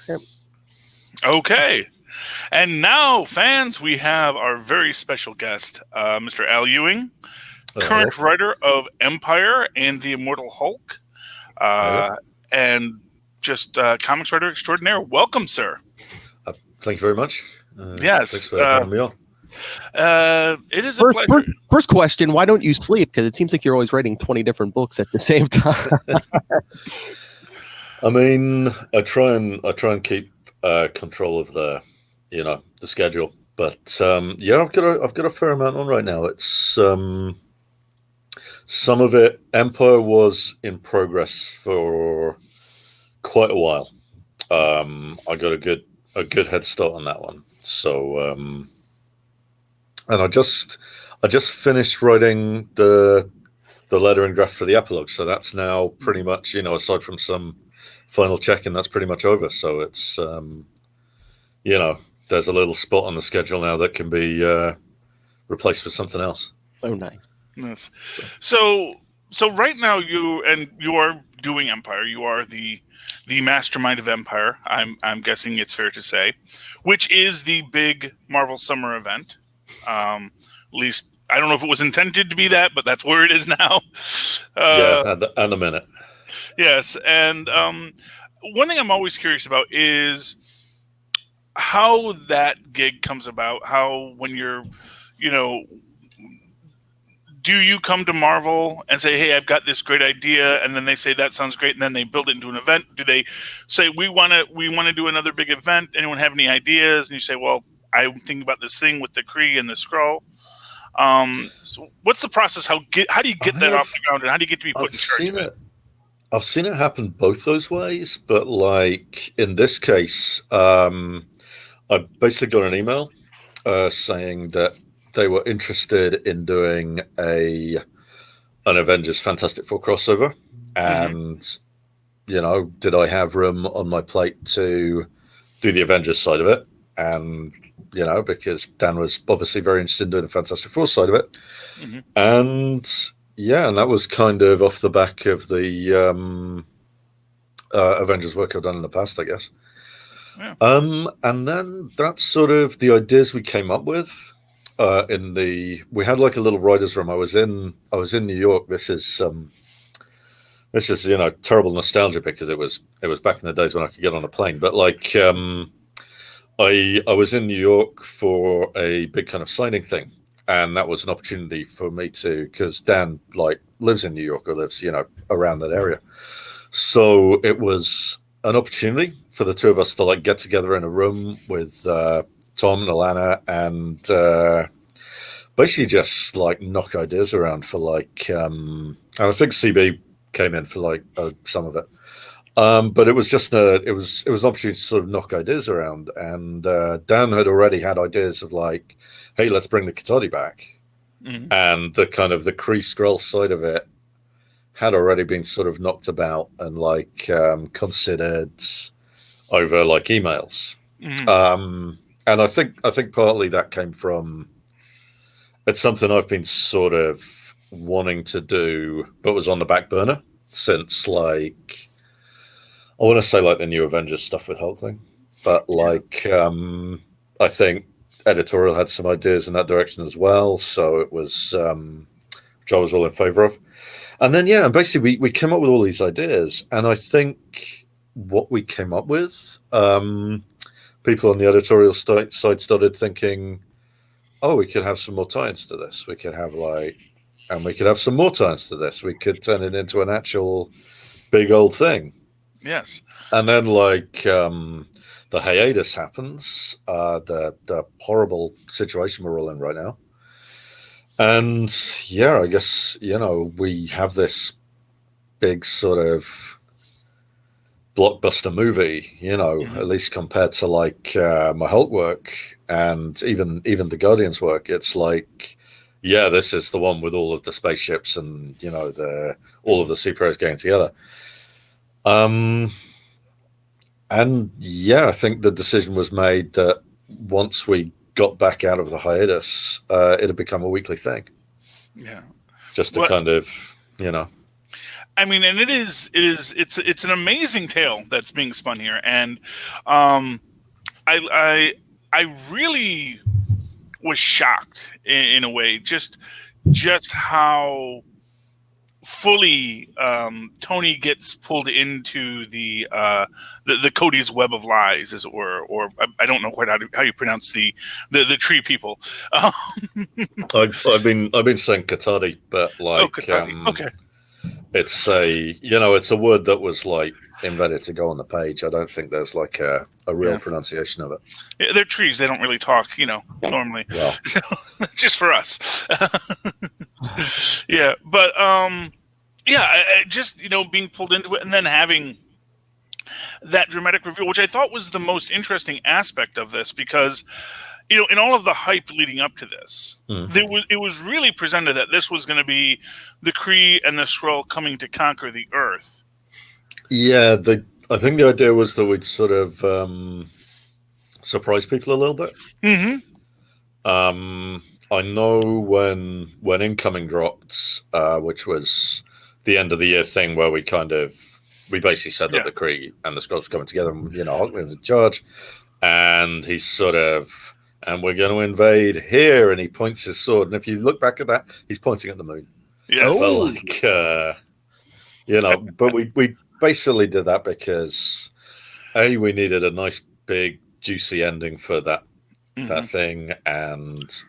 Yep. Okay. And now, fans, we have our very special guest, Mr. Al Ewing, current writer of Empyre and the Immortal Hulk, and just comics writer extraordinaire. Welcome, sir. Thank you very much. Yes. Thanks for having me on. It is a pleasure. First question, why don't you sleep? Because it seems like you're always writing 20 different books at the same time. I mean, I try and keep control of the schedule. But yeah, I've got a fair amount on right now. It's some of it. Empyre was in progress for quite a while. I got a good head start on that one. So and I just finished writing the lettering draft for the epilogue. So that's now pretty much, aside from some final checking, that's pretty much over. So it's there's a little spot on the schedule now that can be replaced with something else. Oh, nice. Yes. So right now you are doing Empyre. You are the mastermind of Empyre. I'm guessing it's fair to say, which is the big Marvel summer event. At least I don't know if it was intended to be that, but that's where it is now. Yeah, at the minute. Yes, and one thing I'm always curious about is how that gig comes about. How when you're, do you come to Marvel and say, "Hey, I've got this great idea," and then they say that sounds great, and then they build it into an event? Do they say we want to do another big event? Anyone have any ideas? And you say, "Well, I'm thinking about this thing with the Kree and the Skrull." So what's the process? How do you get that off the ground, and how do you get to be put in charge of it? I've seen it happen both those ways, but like in this case, I basically got an email saying that they were interested in doing an Avengers Fantastic Four crossover, and did I have room on my plate to do the Avengers side of it? And because Dan was obviously very interested in doing the Fantastic Four side of it, and that was kind of off the back of the Avengers work I've done in the past, I guess. Yeah. And then that's sort of the ideas we came up with. We had like a little writers' room. I was in New York. This is terrible nostalgia because it was back in the days when I could get on a plane. But like I was in New York for a big kind of signing thing, and that was an opportunity for me because Dan like lives in New York or lives around that area. So it was an opportunity for the two of us to like get together in a room with Tom and Alana and basically just like knock ideas around for like and I think CB came in for like some of it, but it was just it was an opportunity to sort of knock ideas around, and Dan had already had ideas of like, hey, let's bring the Katati back, and the kind of the Kree Skrull side of it had already been sort of knocked about and like considered over like emails. And I think partly that came from, it's something I've been sort of wanting to do, but was on the back burner since like, I want to say like the new Avengers stuff with Hulk thing, but like I think editorial had some ideas in that direction as well, so it was which I was all in favor of. And then and basically we came up with all these ideas, and I think what we came up with, people on the editorial side started thinking, oh, we could have some more tie-ins to this. We could have we could have some more tie-ins to this. We could turn it into an actual big old thing. Yes. And then like the hiatus happens, the horrible situation we're all in right now. And I guess, we have this big sort of blockbuster movie, at least compared to like my Hulk work and even the Guardians work. It's like, this is the one with all of the spaceships and all of the superheroes getting together. And I think the decision was made that once we got back out of the hiatus, it had become a weekly thing. Yeah, just to kind of I mean, and it's an amazing tale that's being spun here, and I really was shocked in a way, just how fully Tony gets pulled into the Cody's web of lies, as it were, or I don't know quite how you pronounce the tree people. I've been saying Katati, but like, Katati. Okay. It's a word that was like invented to go on the page. I don't think there's like a real pronunciation of it. Yeah, they're trees. They don't really talk, normally. Well, so it's just for us. Yeah, but I just being pulled into it and then having that dramatic reveal, which I thought was the most interesting aspect of this, because in all of the hype leading up to this, it was really presented that this was going to be the Kree and the Skrull coming to conquer the Earth. Yeah, I think the idea was that we'd sort of surprise people a little bit. I know when Incoming dropped, which was the end of the year thing, where we basically said that the Kree and the Skrulls were coming together, and Hulkman's in charge, and he's sort of, and we're going to invade here, and he points his sword, and if you look back at that, he's pointing at the moon. Yes. But but we basically did that because we needed a nice big juicy ending for that thing, and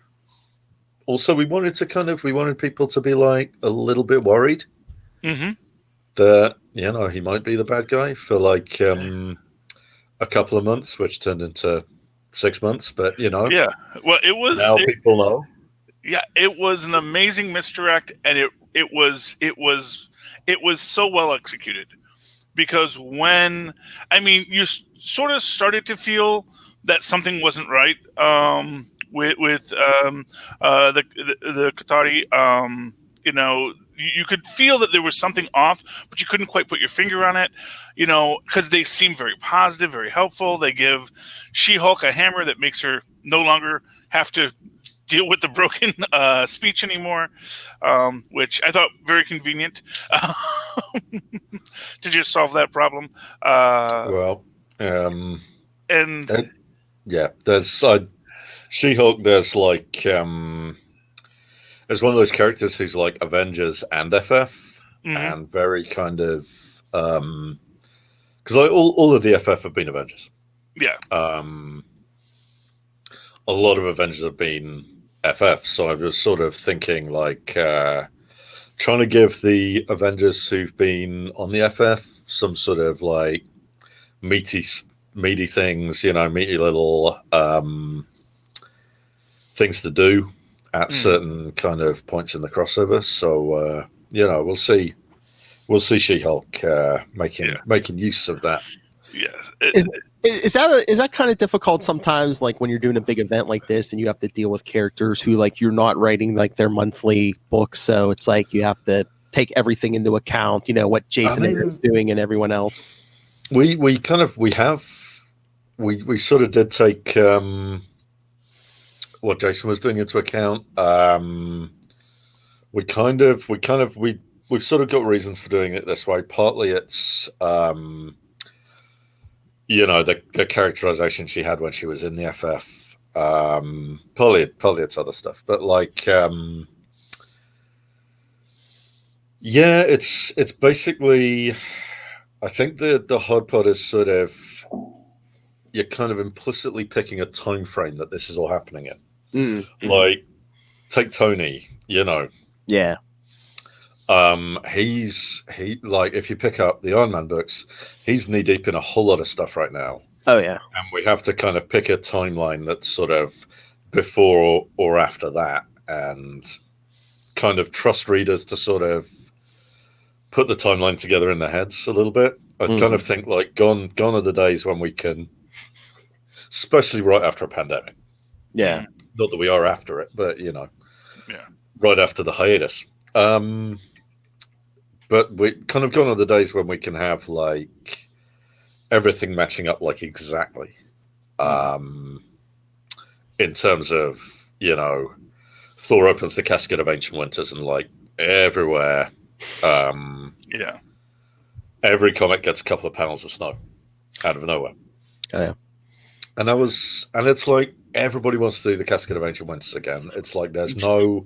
also we wanted people to be like a little bit worried that he might be the bad guy for like a couple of months, which turned into 6 months, but well, it was, now people know. Yeah, it was an amazing misdirect, and it was so well executed, because when you sort of started to feel that something wasn't right with the Qatari, you could feel that there was something off, but you couldn't quite put your finger on it, because they seem very positive, very helpful. They give She-Hulk a hammer that makes her no longer have to deal with the broken speech anymore, which I thought very convenient to just solve that problem. There's She-Hulk. There's like there's one of those characters who's like Avengers and FF, and very kind of because all of the FF have been Avengers. Yeah. A lot of Avengers have been FF, so I was sort of thinking like trying to give the Avengers who've been on the FF some sort of like meaty things, meaty little things to do at certain kind of points in the crossover. So we'll see She-Hulk making use of that. Yes. Is that kind of difficult sometimes, like when you're doing a big event like this and you have to deal with characters who like you're not writing like their monthly books, so it's like you have to take everything into account, what Jason is doing and everyone else. We sort of did take what Jason was doing into account. We've sort of got reasons for doing it this way. Partly it's the characterization she had when she was in the FF. Probably it's other stuff, but like it's basically, I think the hard part is sort of you're kind of implicitly picking a time frame that this is all happening in. Like, take Tony, Yeah. If you pick up the Iron Man books, he's knee deep in a whole lot of stuff right now. Oh yeah. And we have to kind of pick a timeline that's sort of before or after that, and kind of trust readers to sort of put the timeline together in their heads a little bit. I kind of think like gone are the days when we can, especially right after a pandemic. Yeah. Not that we are after it, but right after the hiatus. But we kind of gone are the days when we can have like everything matching up like exactly. In terms of, Thor opens the casket of ancient winters and like everywhere Yeah. Every comic gets a couple of panels of snow out of nowhere. Oh, yeah. And it's like everybody wants to do the Casket of Ancient Winters again. It's like there's no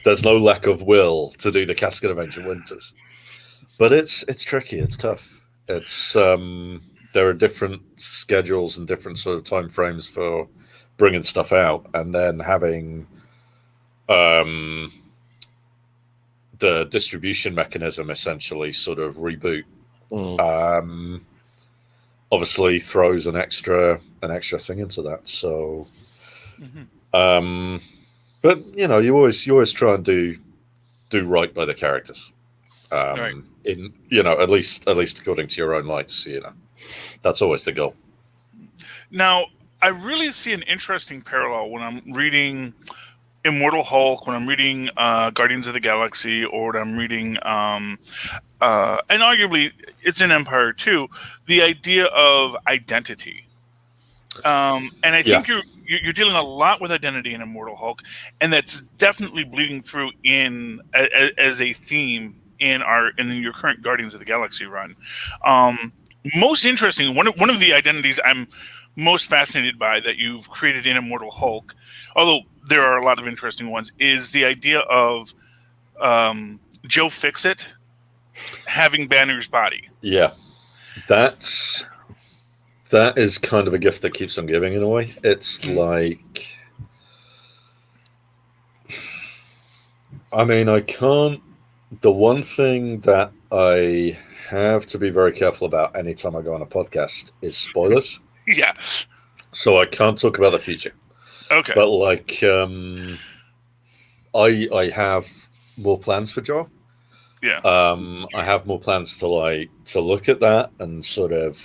lack of will to do the Casket of Ancient Winters. But it's tricky, it's tough. It's there are different schedules and different sort of time frames for bringing stuff out, and then having the distribution mechanism essentially sort of reboot. Obviously throws an extra thing into that. So, but you know, you always try and do right by the characters. Right. In at least according to your own lights. That's always the goal. Now, I really see an interesting parallel when I'm reading Immortal Hulk, when I'm reading Guardians of the Galaxy, or when I'm reading, and arguably it's in Empire too, the idea of identity. And I think you're dealing a lot with identity in Immortal Hulk, and that's definitely bleeding through in as a theme in your current Guardians of the Galaxy run. Most interesting, one of the identities I'm most fascinated by that you've created in Immortal Hulk, although there are a lot of interesting ones, is the idea of Joe Fixit having Banner's body. Yeah, that is kind of a gift that keeps on giving in a way. It's like, I mean, the one thing that I have to be very careful about anytime I go on a podcast is spoilers. Yeah. So I can't talk about the future. Okay. But like, I have more plans for Joe. Yeah. I have more plans to look at that and sort of.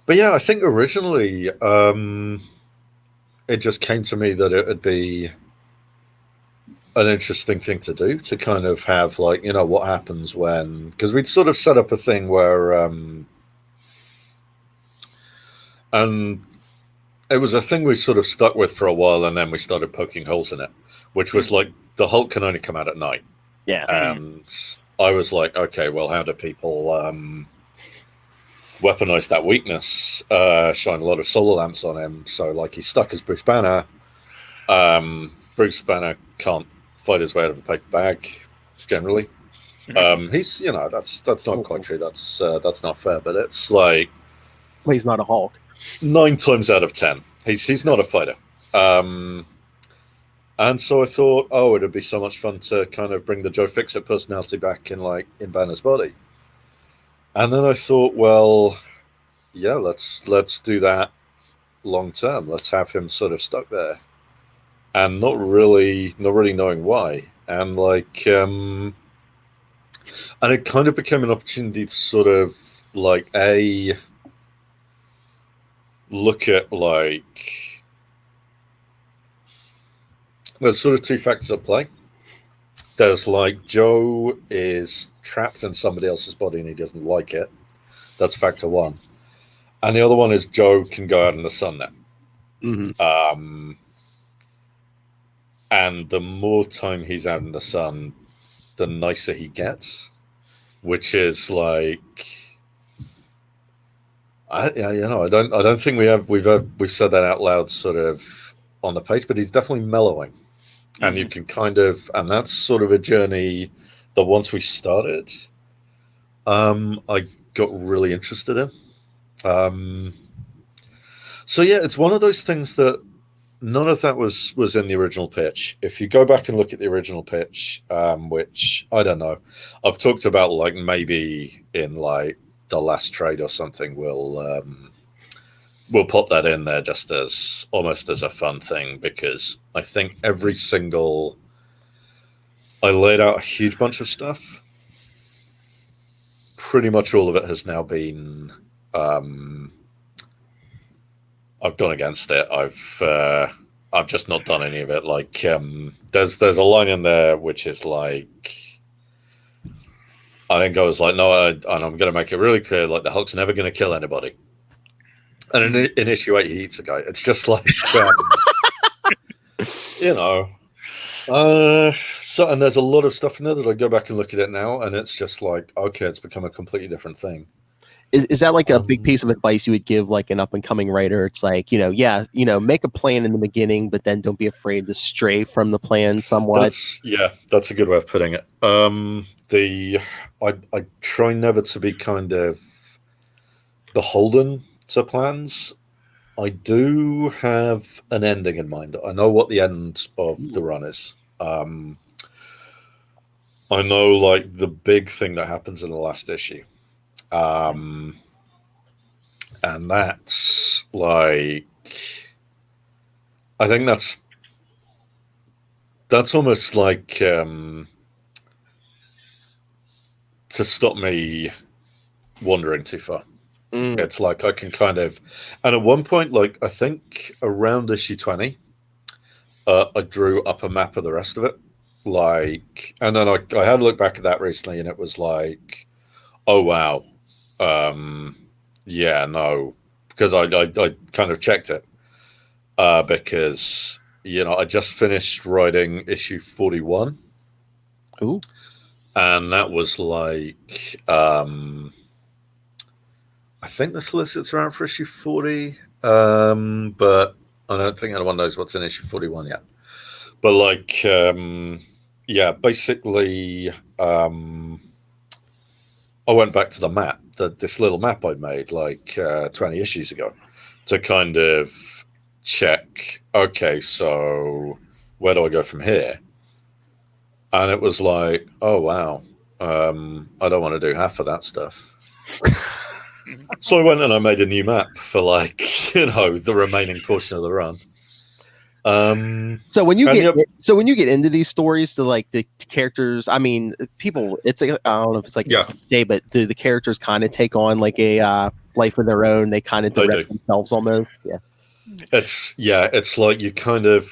But yeah, I think originally it just came to me that it would be an interesting thing to do, to kind of have like, what happens when, because we'd sort of set up a thing where and it was a thing we sort of stuck with for a while, and then we started poking holes in it, which was like the Hulk can only come out at night. Yeah. And I was like, okay, well, how do people weaponize that weakness? Shine a lot of solar lamps on him. So like he's stuck as Bruce Banner. Bruce Banner can't fight his way out of a paper bag, generally. He's, that's not quite true. That's not fair, but it's like, well, he's not a Hulk. 9 times out of 10, he's not a fighter. And so I thought, it'd be so much fun to kind of bring the Joe Fixit personality back in Banner's body. And then I thought, well, yeah, let's do that long term. Let's have him sort of stuck there, and not really knowing why. And and it kind of became an opportunity to sort of look at there's sort of 2 factors at play. There's Joe is trapped in somebody else's body and he doesn't like it. That's factor 1. And the other one is Joe can go out in the sun now. Mm-hmm. And the more time he's out in the sun, the nicer he gets, which is I don't think we've said that out loud sort of on the page, but he's definitely mellowing. And you can and that's sort of a journey that once we started, I got really interested in. So yeah, it's one of those things that none of that was in the original pitch. If you go back and look at the original pitch, which I don't know, I've talked about maybe in the last trade or something, we'll pop that in there just as almost as a fun thing, because I think I laid out a huge bunch of stuff. Pretty much all of it has now been I've gone against it. I've just not done any of it. There's a line in there which is I think I was no, and I'm going to make it really clear, the Hulk's never going to kill anybody. And in issue 8, he eats a guy. It's just So, and there's a lot of stuff in there that I go back and look at it now, and it's just like, okay, it's become a completely different thing. Is that like a big piece of advice you would give like an up and coming writer? It's like, make a plan in the beginning, but then don't be afraid to stray from the plan somewhat. That's a good way of putting it. I try never to be kind of beholden to plans. I do have an ending in mind. I know what the end of the run is. I know like the big thing that happens in the last issue. And that's like, I think that's almost like to stop me wandering too far. It's like I can kind of, and at one point, like I think around issue 20, I drew up a map of the rest of it. Like, and then I had a look back at that recently, and it was like, oh wow, yeah, no, because I kind of checked it because I just finished writing issue 41. Ooh. And that was like I think the solicit's around for issue 40, but I don't think anyone knows what's in issue 41 yet. But like, basically, I went back to the map, this little map I made like 20 issues ago, to kind of check. Okay, so where do I go from here? And it was like, oh wow, I don't want to do half of that stuff. So I went and I made a new map for like the remaining portion of the run. So when you get into these stories, to like the characters, I mean, people, it's like, I don't know if it's like a day, but do the characters kind of take on like a life of their own? They kind of direct themselves almost. Yeah. It's like you kind of.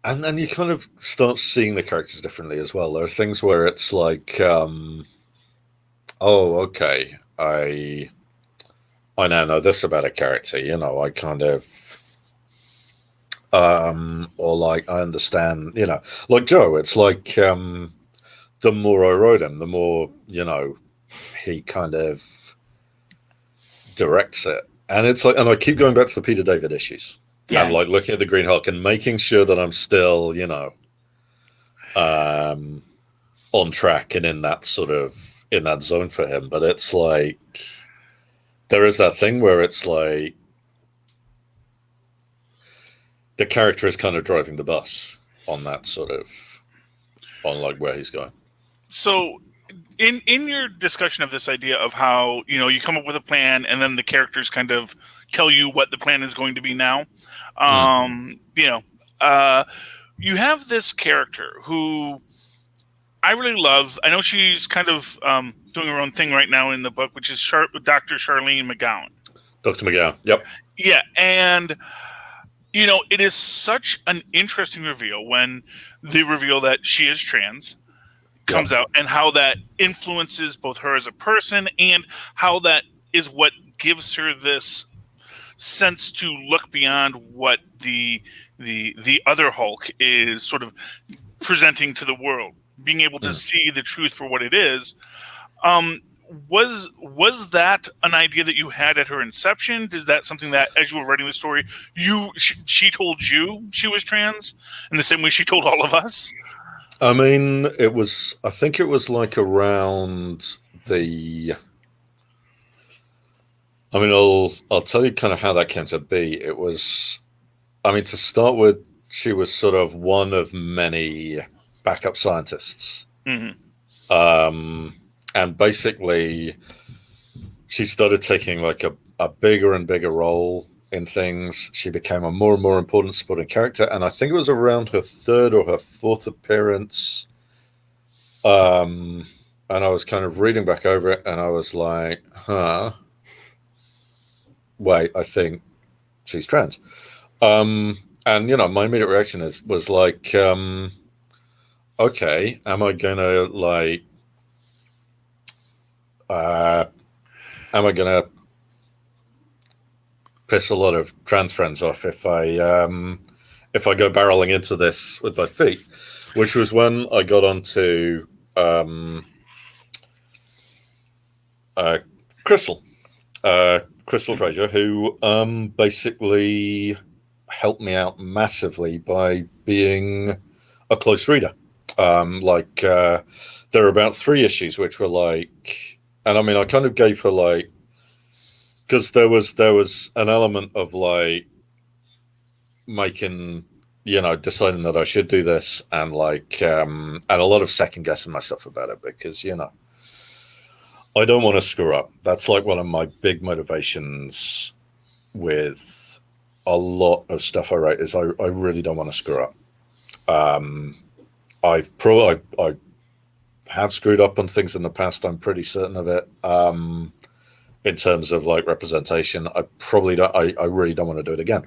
And then you kind of start seeing the characters differently as well. There are things where it's like, oh, okay, I now know this about a character. I kind of, or like I understand. Like Joe. It's like the more I wrote him, the more he kind of directs it, and it's like, and I keep going back to the Peter David issues. Yeah. And like looking at the Green Hulk and making sure that I'm still, on track and in that zone for him. But it's like there is that thing where it's like the character is kind of driving the bus on that on like where he's going. So in your discussion of this idea of how, you come up with a plan and then the characters kind of tell you what the plan is going to be now. You have this character who I really love. I know she's kind of doing her own thing right now in the book, which is Dr. Charlene McGowan. Dr. McGowan, yep. Yeah, and it is such an interesting reveal when they reveal that she is trans. Comes out, and how that influences both her as a person and how that is what gives her this sense to look beyond what the other Hulk is sort of presenting to the world, being able to see the truth for what it is. Was that an idea that you had at her inception? Is that something that, as you were writing the story, she told you she was trans in the same way she told all of us? I mean, I think it was like around I'll tell you kind of how that came to be. It was, to start with, she was sort of one of many backup scientists. Mm-hmm. And basically she started taking like a bigger and bigger role in things. She became a more and more important supporting character, and I think it was around her third or her fourth appearance. And I was kind of reading back over it, and I was like, wait, I think she's trans. And my immediate reaction was like, okay, am I gonna piss a lot of trans friends off if I go barreling into this with both feet, which was when I got onto Crystal Fraser, who basically helped me out massively by being a close reader. There were about 3 issues which were like, and I mean, I kind of gave her like, because there was an element of like making, deciding that I should do this, and like, and a lot of second guessing myself about it, because I don't want to screw up. That's like one of my big motivations with a lot of stuff I write, is I really don't want to screw up. I have screwed up on things in the past. I'm pretty certain of it. In terms of like representation, I really don't want to do it again.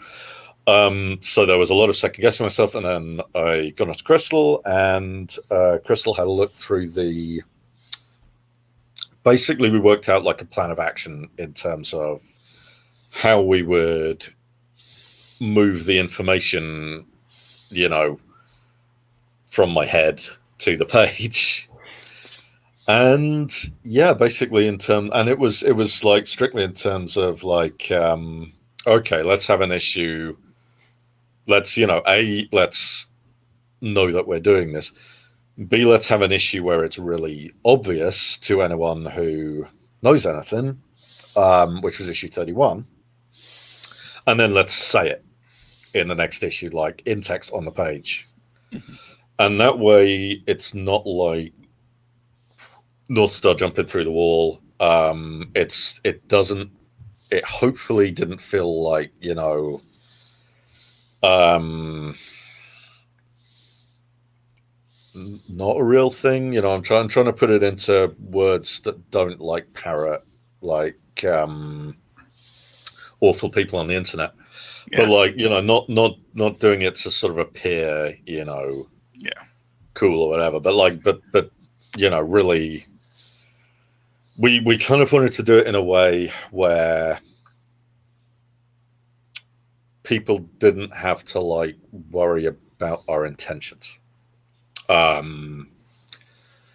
So there was a lot of second guessing myself, and then I got onto Crystal, and Crystal had a look through the. Basically, we worked out like a plan of action in terms of how we would move the information, from my head to the page. And yeah, basically and it was like strictly in terms of like, okay, let's have an issue. Let's, let's know that we're doing this. B, let's have an issue where it's really obvious to anyone who knows anything, which was issue 31. And then let's say it in the next issue, like in text on the page. And that way it's not like North Star jumping through the wall. It hopefully didn't feel like, not a real thing. I'm trying to put it into words that don't like parrot like awful people on the internet. Yeah. But like, not doing it to sort of appear, cool or whatever. But like, but really, we kind of wanted to do it in a way where people didn't have to like worry about our intentions.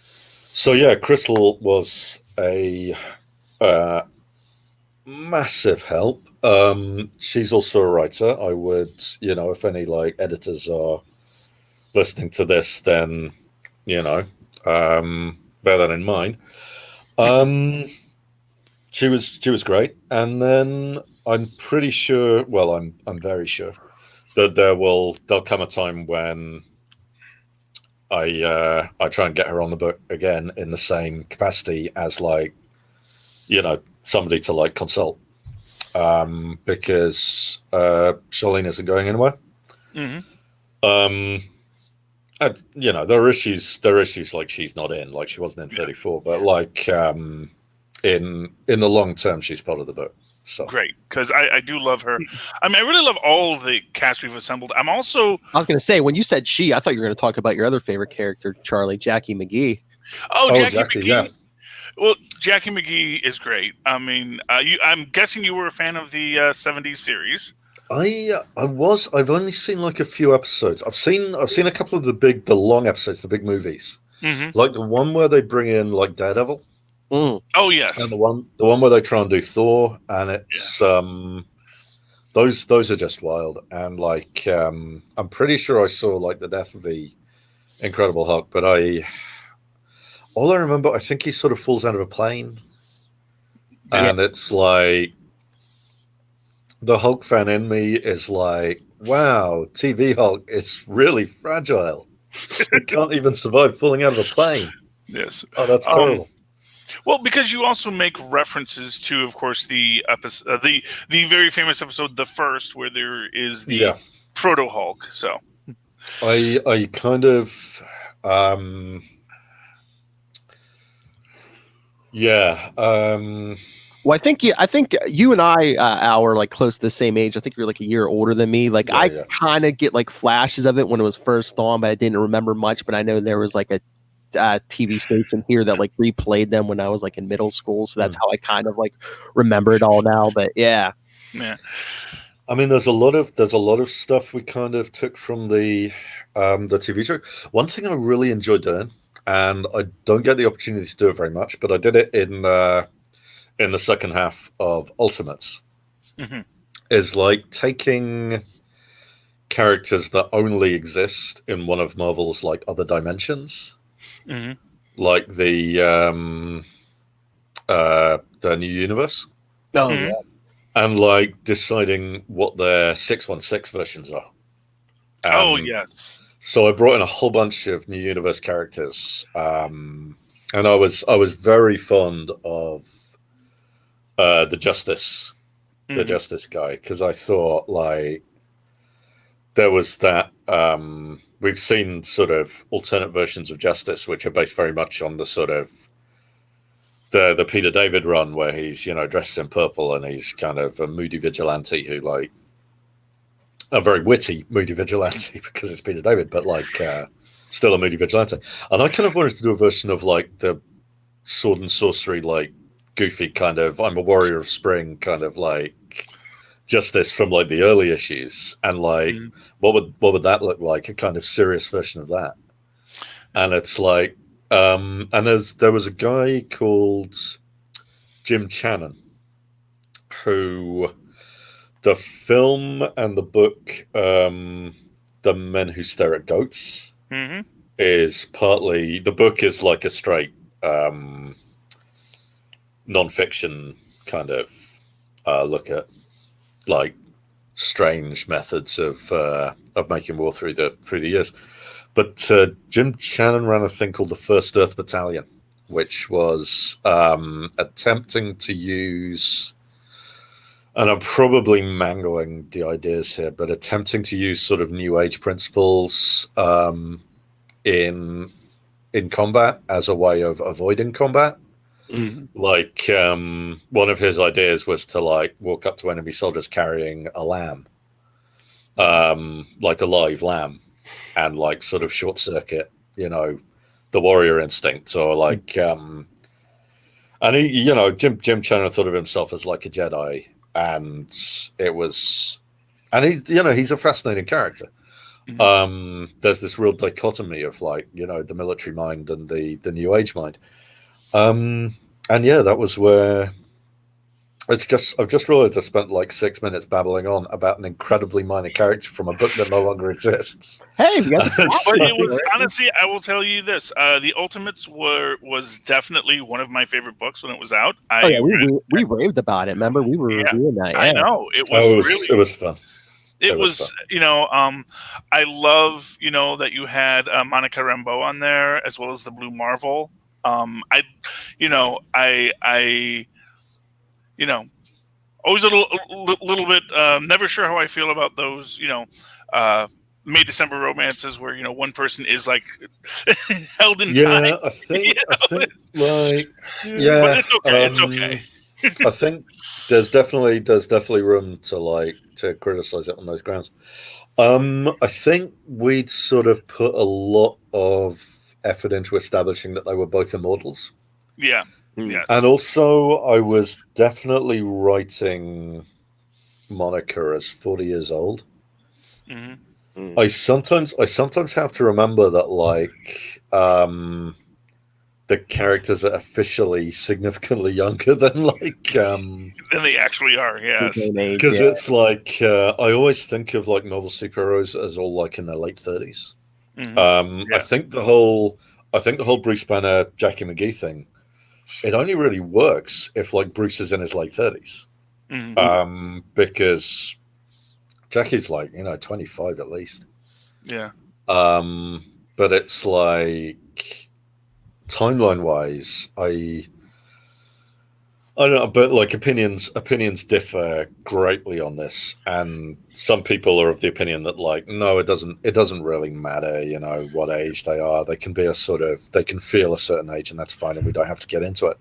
So yeah, Crystal was a massive help. She's also a writer. I would, if any like editors are listening to this, then bear that in mind. She was great. And then I'm pretty sure, well, I'm very sure that there'll come a time when I try and get her on the book again in the same capacity as like, somebody to like consult, because Charlene isn't going anywhere. Mm-hmm. And, there are issues like she's not in, like she wasn't in 34, but like in the long term, she's part of the book. So great, because I do love her. I mean, I really love all of the cast we've assembled. I was going to say, when you said she, I thought you were going to talk about your other favorite character, Charlie, Jackie McGee. Oh, Jackie McGee. Yeah. Well, Jackie McGee is great. I mean, I'm guessing you were a fan of the 70s series. I was. I've only seen like a few episodes. I've seen a couple of the long episodes, the big movies, like the one where they bring in like Daredevil. Mm. Oh yes, and the one where they try and do Thor, and it's those are just wild. And like I'm pretty sure I saw like the death of the Incredible Hulk, but all I remember, I think he sort of falls out of a plane, and it's like the Hulk fan in me is like, wow, TV Hulk is really fragile. He can't even survive falling out of a plane. Yes, oh, that's terrible. Well, because you also make references to, of course, the episode, the very famous episode, The First, where there is the Proto Hulk. So, I kind of, well, I think you and I, Al, are like close to the same age. I think you're like a year older than me. Like I kind of get like flashes of it when it was first on, but I didn't remember much. But I know there was like a TV station here that like replayed them when I was like in middle school, so that's how I kind of like remember it all now. But yeah, Yeah. I mean, there's a lot of stuff we kind of took from the TV show. One thing I really enjoyed doing, and I don't get the opportunity to do it very much, but I did it in the second half of Ultimates, is like taking characters that only exist in one of Marvel's like other dimensions, like the new universe. Oh yeah. And like deciding what their 616 versions are. Oh yes. So I brought in a whole bunch of new universe characters, and I was very fond of the Justice guy, because I thought like there was that we've seen sort of alternate versions of Justice which are based very much on the sort of the Peter David run, where he's, you know, dressed in purple and he's kind of a moody vigilante who, like, a very witty moody vigilante because it's Peter David, but like still a moody vigilante. And I kind of wanted to do a version of like the sword and sorcery, like goofy kind of I'm a warrior of spring kind of like Justice from like the early issues, and like what would that look like? A kind of serious version of that. And it's like and there was a guy called Jim Channon who the film and the book The Men Who Stare at Goats is partly, the book is like a straight non-fiction kind of look at like strange methods of making war through the years. But Jim Channon ran a thing called the First Earth Battalion, which was attempting to use, and I'm probably mangling the ideas here, but attempting to use sort of New Age principles in combat as a way of avoiding combat. Like one of his ideas was to like walk up to enemy soldiers carrying a lamb, like a live lamb, and like sort of short circuit, you know, the warrior instinct, or like and he, you know, Jim Channon thought of himself as like a Jedi, and it was, and he, you know, he's a fascinating character. There's this real dichotomy of like, you know, the military mind and the New Age mind. And yeah, that was where I've just realized I spent like 6 minutes babbling on about an incredibly minor character from a book that no longer exists. Hey, we got but it was, honestly, I will tell you this: the Ultimates was definitely one of my favorite books when it was out. We raved about it. Remember, we were reviewing that. Yeah. I know it was it was fun. It was fun. You know, I love, you know, that you had Monica Rambeau on there as well as the Blue Marvel. You know, always a little bit never sure how I feel about those, you know, May December romances where, you know, one person is like held in time. I think like but it's okay. It's okay. I think there's definitely room to criticize it on those grounds. I think we'd sort of put a lot of effort into establishing that they were both immortals. Yeah. Yes. And also I was definitely writing Monica as 40 years old. I sometimes have to remember that like the characters are officially significantly younger than like than they actually are. Yes, because it's like I always think of like novel superheroes as all like in their late 30s. I think the whole Bruce Banner Jackie McGee thing, it only really works if like Bruce is in his late 30s, because Jackie's like, you know, 25 at least. Yeah. But it's like timeline wise, I don't know, but like opinions differ greatly on this, and some people are of the opinion that like, no, it doesn't really matter, you know, what age they are. They can be they can feel a certain age, and that's fine, and we don't have to get into it.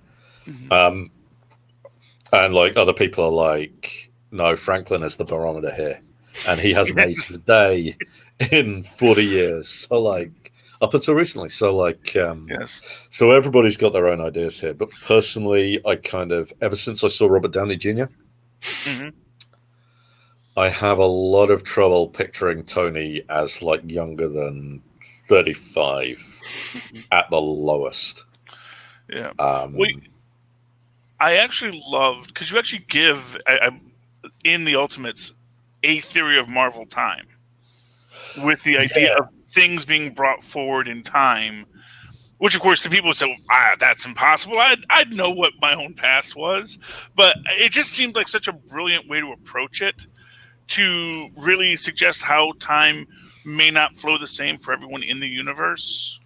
And like other people are like, no, Franklin is the barometer here, and he hasn't aged a day in 40 years. So like up until recently. So like, yes. So everybody's got their own ideas here. But personally, I kind of, ever since I saw Robert Downey Jr., I have a lot of trouble picturing Tony as like younger than 35 at the lowest. Yeah. I actually loved, because you actually give in the Ultimates a theory of Marvel time, with the idea of things being brought forward in time, which of course the people would say, that's impossible. I'd know what my own past was, but it just seemed like such a brilliant way to approach it, to really suggest how time may not flow the same for everyone in the universe.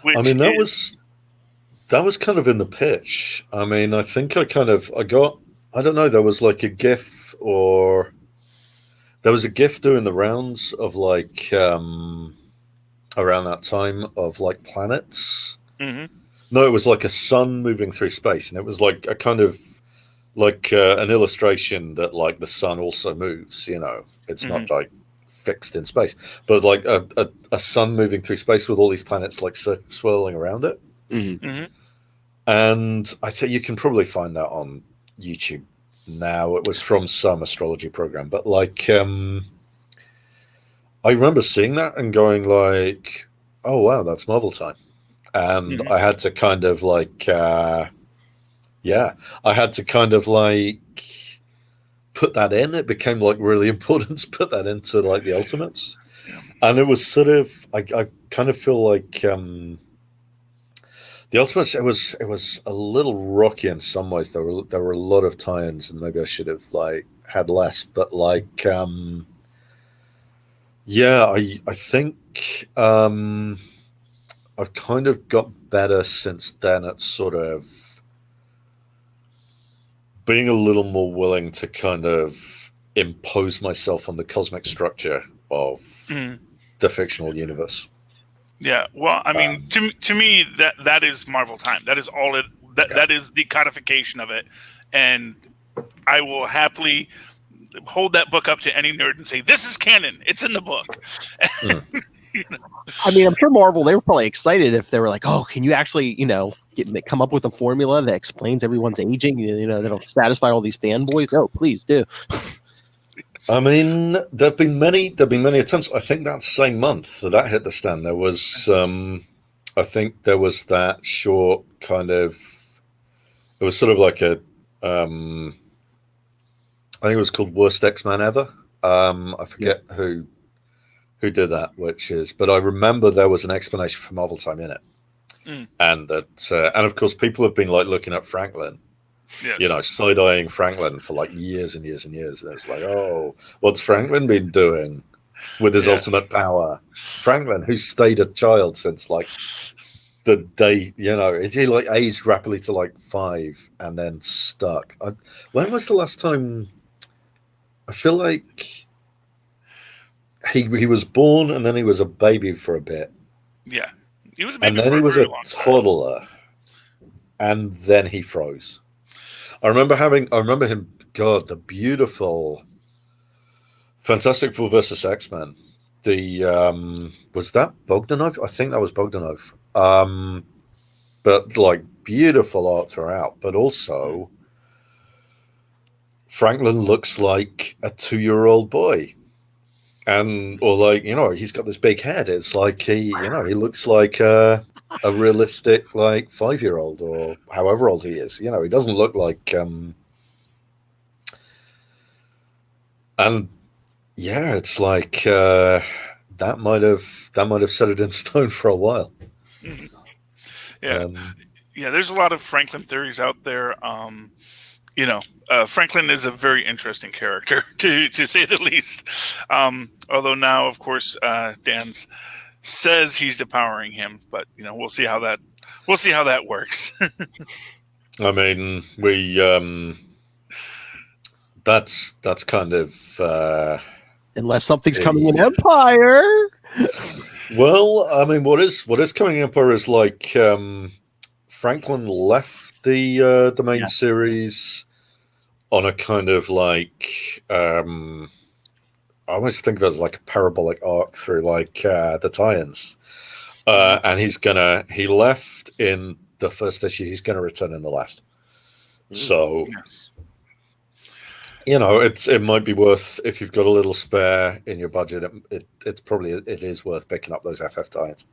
Which I mean, that was kind of in the pitch. I mean, I think I got, I don't know, there was like a GIF, or there was a GIF doing the rounds of like around that time of like planets. Mm-hmm. No, it was like a sun moving through space, and it was like a kind of like an illustration that like the sun also moves. It's not like fixed in space, but like a sun moving through space with all these planets like swirling around it. Mm-hmm. And I think you can probably find that on YouTube now. It was from some astrology program, but like I remember seeing that and going like, oh wow, that's Marvel time. And I had to kind of like I had to kind of like put that in. It became like really important to put that into like the Ultimates. And it was sort of, I kind of feel like the Ultimates, it was a little rocky in some ways. There were a lot of tie-ins, and maybe I should have like had less. But like, I think I've kind of got better since then at sort of being a little more willing to kind of impose myself on the cosmic structure of the fictional universe. Yeah, well, I mean, to me, that is Marvel time. That is all it. That is the codification of it, and I will happily hold that book up to any nerd and say, "This is canon. It's in the book." I mean, I'm sure Marvel, they were probably excited if they were like, "Oh, can you actually, come up with a formula that explains everyone's aging? That'll satisfy all these fanboys." No, please do. I mean, there've been many attempts. I think that same month that hit the stand, there was, I think there was that short kind of, it was sort of like a, I think it was called Worst X-Men Ever. I forget who did that, but I remember there was an explanation for Marvel time in it, and that, and of course, people have been like looking at Franklin. Yes. Side-eyeing Franklin for like years and years and years. And it's like, oh, what's Franklin been doing with his ultimate power? Franklin, who stayed a child since like the day, he like aged rapidly to like 5 and then stuck. When was the last time? I feel like he was born and then he was a baby for a bit. Yeah. He was a baby and then for he was a a toddler. And then he froze. I remember him, God, the beautiful Fantastic Four versus X-Men. Was that Bogdanov? I think that was Bogdanov. But like beautiful art throughout, but also Franklin looks like a 2-year-old boy. Or like, he's got this big head. It's like he looks like a realistic like 5-year-old or however old he is. He doesn't look like and yeah, it's like that might have set it in stone for a while. Yeah. There's a lot of Franklin theories out there. Franklin is a very interesting character to say the least. Although now, of course, Dan says he's depowering him, but we'll see how that works. I mean, that's kind of unless something's coming in Empire. Well, I mean, what is coming in Empire is like Franklin left the main series on a kind of like I almost think of it as like a parabolic arc through like the tie-ins, and he left in the first issue. He's gonna return in the last. So it might be worth, if you've got a little spare in your budget. It is worth picking up those FF tie-ins.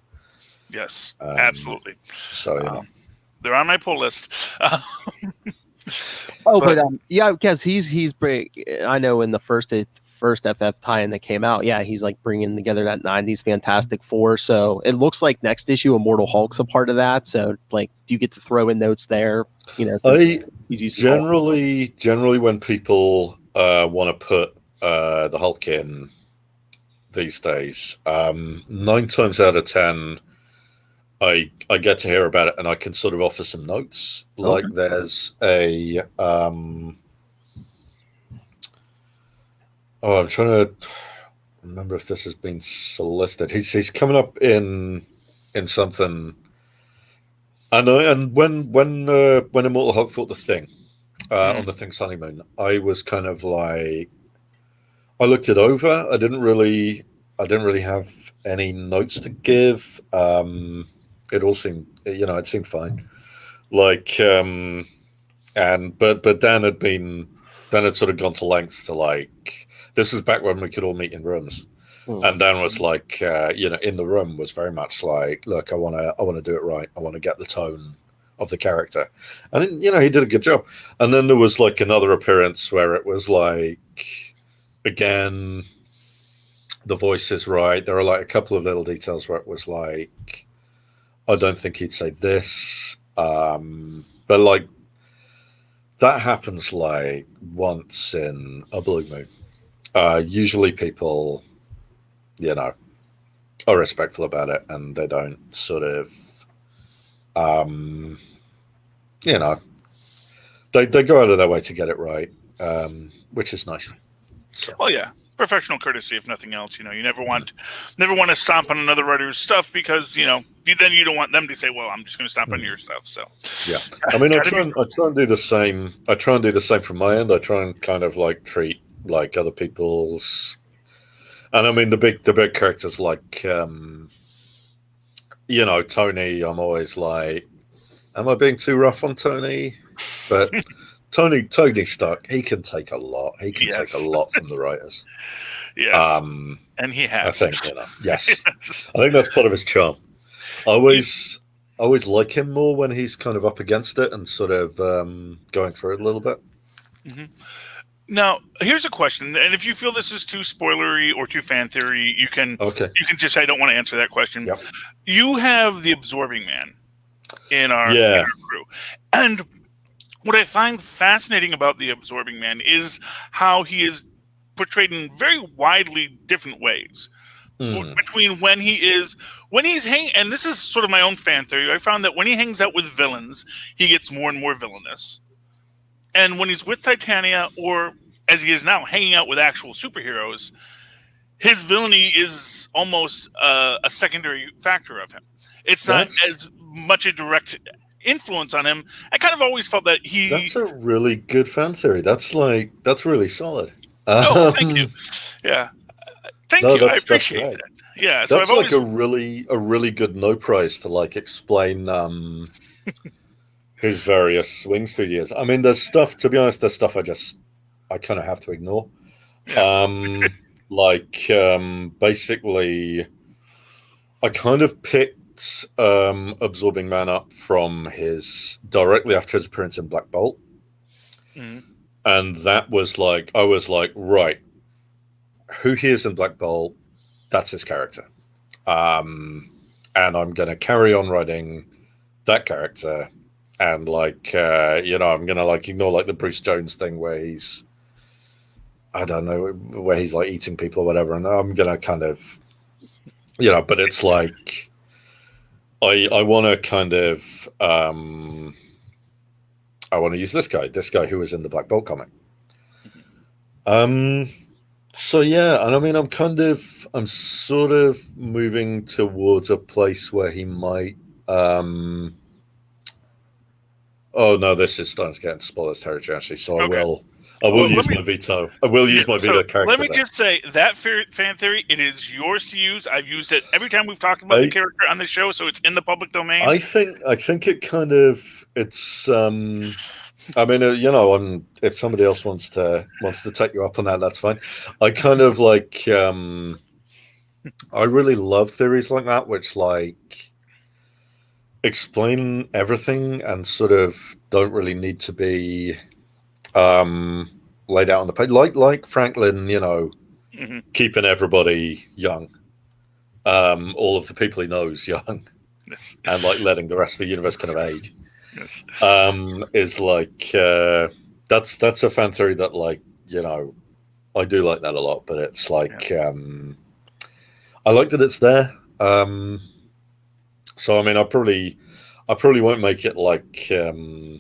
Yes, absolutely. So they're on my pull list. But yeah, because he's I know in the first FF tie-in that came out, yeah, he's like bringing together that 90s Fantastic Four. So it looks like next issue Immortal Hulk's a part of that. So like, do you get to throw in notes there? He's generally when people want to put the Hulk in these days, 9 times out of 10, I get to hear about it, and I can sort of offer some notes. Okay. Like there's a I'm trying to remember if this has been solicited. He's coming up in something. And when Immortal Hulk fought the Thing on the Thing's honeymoon, I was kind of like, I looked it over. I didn't really have any notes to give. It all seemed, it seemed fine. Like, but Dan had sort of gone to lengths to like, this was back when we could all meet in rooms. And Dan was like, in the room was very much like, look, I want to do it right. I want to get the tone of the character. And, he did a good job. And then there was like another appearance where it was like, again, the voice is right. There are like a couple of little details where it was like, I don't think he'd say this. But like, that happens like once in a blue moon. Usually people, are respectful about it, and they don't sort of, they go out of their way to get it right, which is nice. So. Well, yeah, professional courtesy, if nothing else. You never want to stomp on another writer's stuff because then you don't want them to say, "Well, I'm just going to stomp on your stuff." So yeah, I mean, I try and do the same. I try and do the same from my end. I try and kind of like treat like other people's. And I mean the big characters like Tony. I'm always like, am I being too rough on Tony? But Tony Stark, he can take a lot. He can take a lot from the writers. Yes, and he has. I think yes. I think that's part of his charm. I always like him more when he's kind of up against it and sort of going through it a little bit. Mm-hmm. Now, here's a question, and if you feel this is too spoilery or too fan theory, you can just say, I don't want to answer that question. Yep. You have the Absorbing Man in our crew. And what I find fascinating about the Absorbing Man is how he is portrayed in very widely different ways. Between when he's hanging, and this is sort of my own fan theory, I found that when he hangs out with villains, he gets more and more villainous. And when he's with Titania, or as he is now, hanging out with actual superheroes, his villainy is almost a secondary factor of him. It's not as much a direct influence on him. I kind of always felt that he... That's a really good fan theory. That's really solid. Oh, thank you. Yeah. Thank you. I appreciate that. Yeah. So that's like a really good no prize to like explain... his various swing studios. I mean, there's stuff, to be honest, I kind of have to ignore. Basically, I kind of picked Absorbing Man up from directly after his appearance in Black Bolt. And that was like, I was like, right, who he is in Black Bolt, that's his character. And I'm going to carry on writing that character. And like, I'm gonna like ignore like the Bruce Jones thing where he's, I don't know, where he's like eating people or whatever. And I'm gonna kind of, but it's like, I want to kind of, I want to use this guy who was in the Black Bolt comic. So yeah, and I mean, I'm sort of moving towards a place where he might, oh no, this is starting to get into spoilers territory actually. So okay. I will use my veto. I will use my veto character. Let me just say that fan theory, it is yours to use. I've used it every time we've talked about the character on the show, so it's in the public domain. I think it kind of it's I mean, if somebody else wants to take you up on that, that's fine. I kind of like, I really love theories like that, which like explain everything and sort of don't really need to be laid out on the page. Like Franklin, Mhm. keeping everybody young, all of the people he knows young, Yes. and like letting the rest of the universe kind of age. Yes. Is like that's a fan theory that like I do like that a lot, but it's like I like that it's there. So I mean, I probably won't make it like No,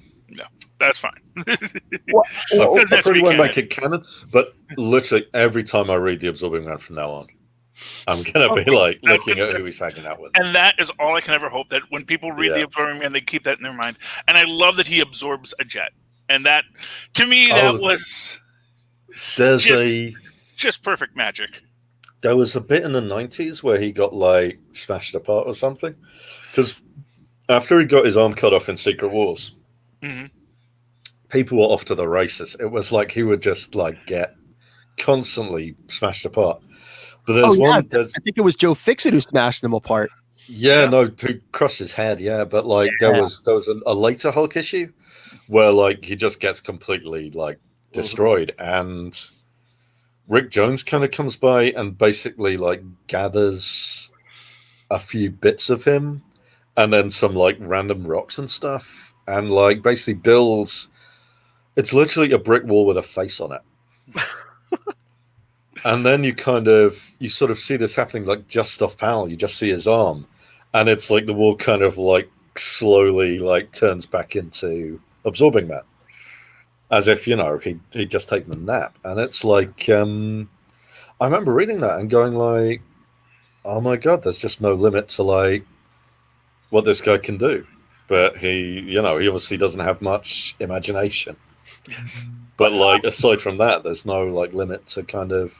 that's fine. Well, Because I that's probably won't canon. make it canon, but literally every time I read the Absorbing Man from now on, I'm gonna be like That's looking gonna- at who he's hanging out with. And that is all I can ever hope, that when people read The Yeah. Absorbing Man, they keep that in their mind. And I love that he absorbs a jet. And that, to me, that was There's just perfect magic. there was a bit in the 90s where he got like smashed apart or something, because after he got his arm cut off in Secret Wars, Hmm. people were off to the races. It was like he would just like get constantly smashed apart. But there's I think it was Joe Fixit who smashed them apart. no, to cross his head, but like there was a later Hulk issue where like he just gets completely like destroyed, and Rick Jones kind of comes by and basically like gathers a few bits of him and then some like random rocks and stuff, and like basically builds. It's literally a brick wall with a face on it. And then you sort of see this happening like just off panel. You just see his arm, and it's like the wall kind of like slowly like turns back into Absorbing Man, as if he'd just taken a nap. And it's like I remember reading that and going like, oh my god, there's just no limit to like what this guy can do. But he obviously doesn't have much imagination. Yes. But like aside from that, there's no like limit to kind of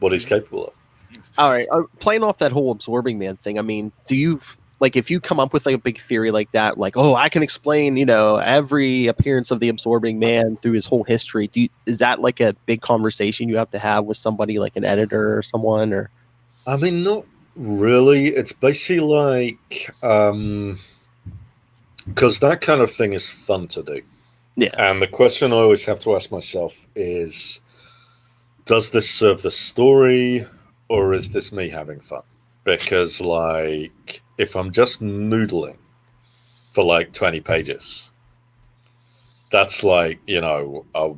what he's capable of. All right, playing off that whole Absorbing Man thing. I mean, do you like if you come up with like a big theory like that, like, oh, I can explain, every appearance of the Absorbing Man through his whole history? Is that like a big conversation you have to have with somebody like an editor or someone? Or I mean, not really. It's basically like because that kind of thing is fun to do. Yeah. And the question I always have to ask myself is, does this serve the story, or is this me having fun? Because like if I'm just noodling for like 20 pages, that's like a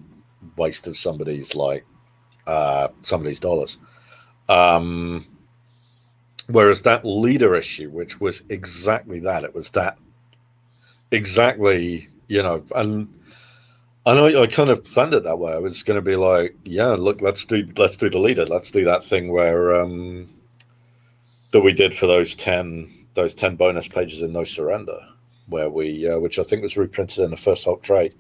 waste of somebody's dollars. Whereas that leader issue, which was exactly that, it was that exactly, and I kind of planned it that way. I was going to be like, yeah, look, let's do the leader. Let's do that thing where that we did for those 10 bonus pages in No Surrender, where we which I think was reprinted in the first Hulk trade,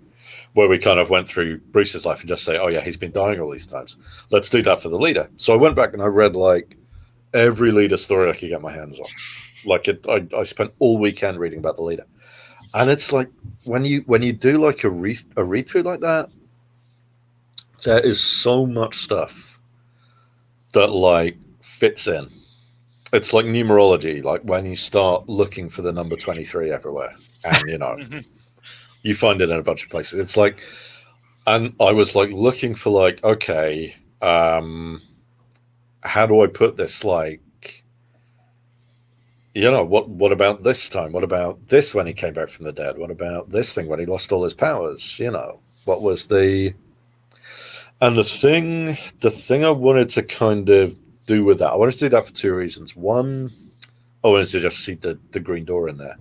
where we kind of went through Bruce's life and just say, oh yeah, he's been dying all these times. Let's do that for the leader. So I went back and I read like every leader story I could get my hands on. Like I spent all weekend reading about the leader. And it's like when you do like a read through like that, there is so much stuff that like fits in. It's like numerology, like when you start looking for the number 23 everywhere, and you find it in a bunch of places. It's like, and I was like looking for like, okay, how do I put this like, what about this time? What about this when he came back from the dead? What about this thing when he lost all his powers? What was the thing I wanted to kind of do with that? I wanted to do that for two reasons. One, I wanted to just see the green door in there.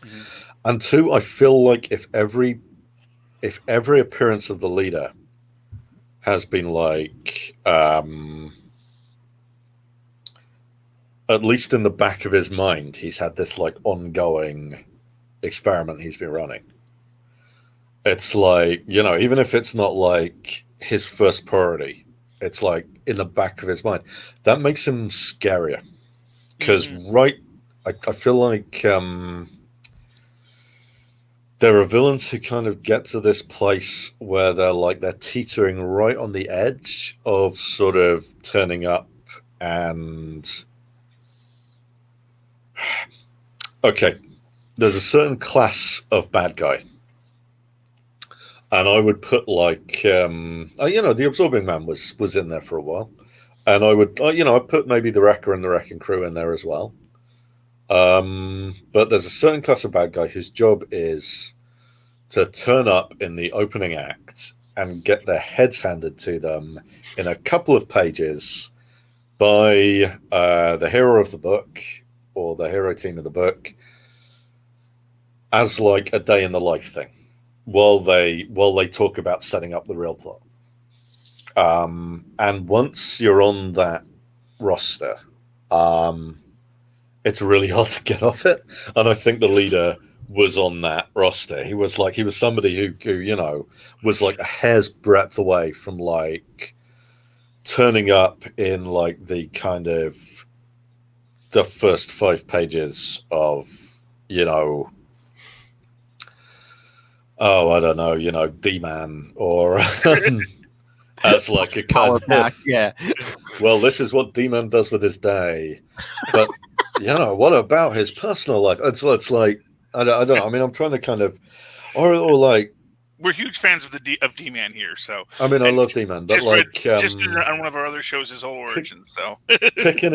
Mm-hmm. And two, I feel like if every appearance of the leader has been like at least in the back of his mind, he's had this like ongoing experiment he's been running. It's like, even if it's not like his first priority, it's like in the back of his mind. That makes him scarier. Because I feel like there are villains who kind of get to this place where they're teetering right on the edge of sort of turning up and okay, there's a certain class of bad guy, and I would put the Absorbing Man was in there for a while, and I would I'd put maybe the Wrecker and the Wrecking Crew in there as well. But there's a certain class of bad guy whose job is to turn up in the opening act and get their heads handed to them in a couple of pages by the hero of the book or the hero team of the book as like a day in the life thing while they talk about setting up the real plot. And once you're on that roster, it's really hard to get off it. And I think the leader was on that roster. He was somebody who was like a hair's breadth away from like turning up in like the kind of the first 5 pages of, I don't know, D-Man or as like a kind of, yeah. Well, this is what D-Man does with his day. But, what about his personal life? It's like, I don't know. I mean, I'm trying to kind of, or like, we're huge fans of D-Man here, so I mean, I love D-Man, but just on one of our other shows, his whole origins. So picking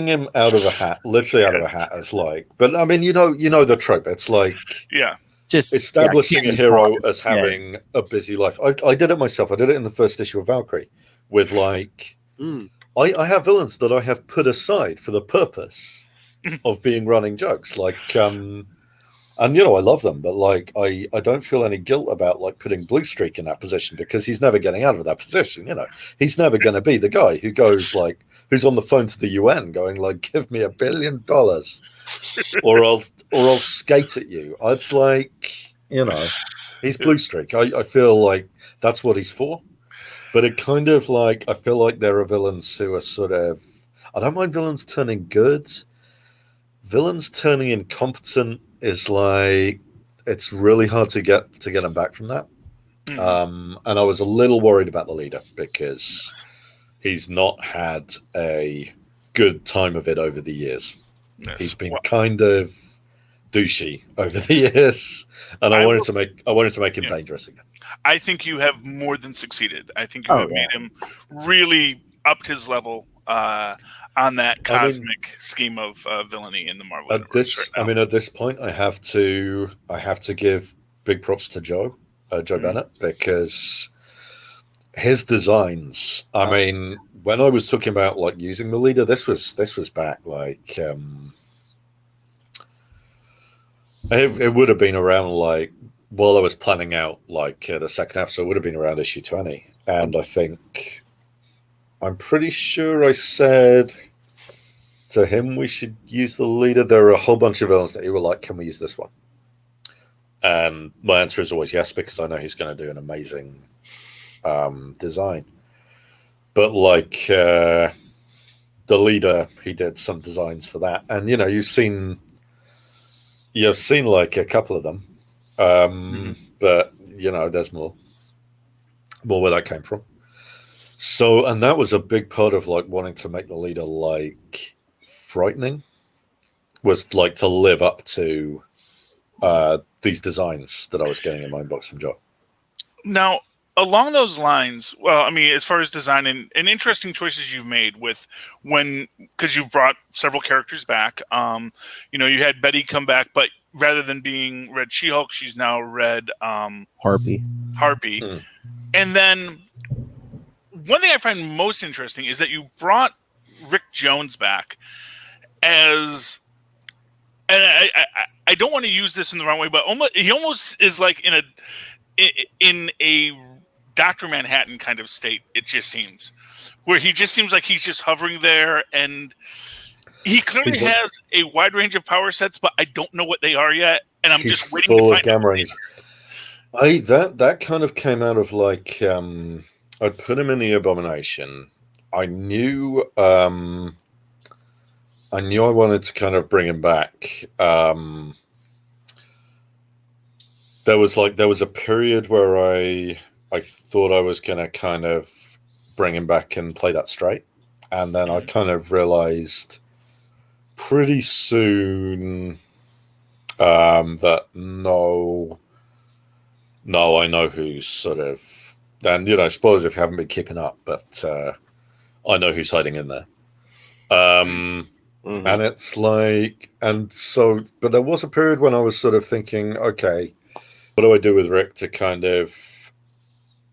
him out of a hat, literally out of a hat, is like. But I mean, the trope. It's like just establishing a hero as having a busy life. I did it myself. I did it in the first issue of Valkyrie with like. I have villains that I have put aside for the purpose of being running jokes, like. And I love them, but like I don't feel any guilt about like putting Blue Streak in that position because he's never getting out of that position. He's never going to be the guy who goes like who's on the phone to the UN going like, "Give me $1 billion, or I'll skate at you." It's like he's Blue Streak. I feel like that's what he's for, but it kind of like I feel like there are villains who are sort of. I don't mind villains turning good. Villains turning incompetent is like it's really hard to get them back from that. And I was a little worried about the leader because he's not had a good time of it over the years. Yes. He's been kind of douchey over the years, and I wanted to make him dangerous again. I think you have more than succeeded. I think you have made him really upped his level on that cosmic scheme of villainy in the Marvel universe right now. At this point, I have to give big props to Joe Bennett, because his designs. I mean, when I was talking about like using the leader, this was back like it would have been around like while I was planning out like the second half, so it would have been around issue 20, and I think. I'm pretty sure I said to him we should use the leader. There are a whole bunch of villains that you were like, can we use this one? And my answer is always yes, because I know he's going to do an amazing design. But like the leader, he did some designs for that. And, you've seen like a couple of them. But, there's more where that came from. So, and that was a big part of like wanting to make the leader like frightening, was like to live up to these designs that I was getting in my inbox from Joe. Now, along those lines, well, I mean, as far as design and interesting choices you've made because you've brought several characters back. You had Betty come back, but rather than being Red She-Hulk, she's now Red Harpy. And then one thing I find most interesting is that you brought Rick Jones back as, and I don't want to use this in the wrong way, but he almost is like in a Dr. Manhattan kind of state, it just seems, where he just seems like he's just hovering there, and he clearly has a wide range of power sets, but I don't know what they are yet, and I'm just waiting to find out. That kind of came out of like I'd put him in the Abomination. I knew I wanted to kind of bring him back there was a period where I thought I was going to kind of bring him back and play that straight, and then I kind of realized pretty soon that no, I know who's sort of, and spoilers if you haven't been keeping up, but I know who's hiding in there. And it's like, and so, but there was a period when I was sort of thinking, okay, what do I do with Rick to kind of,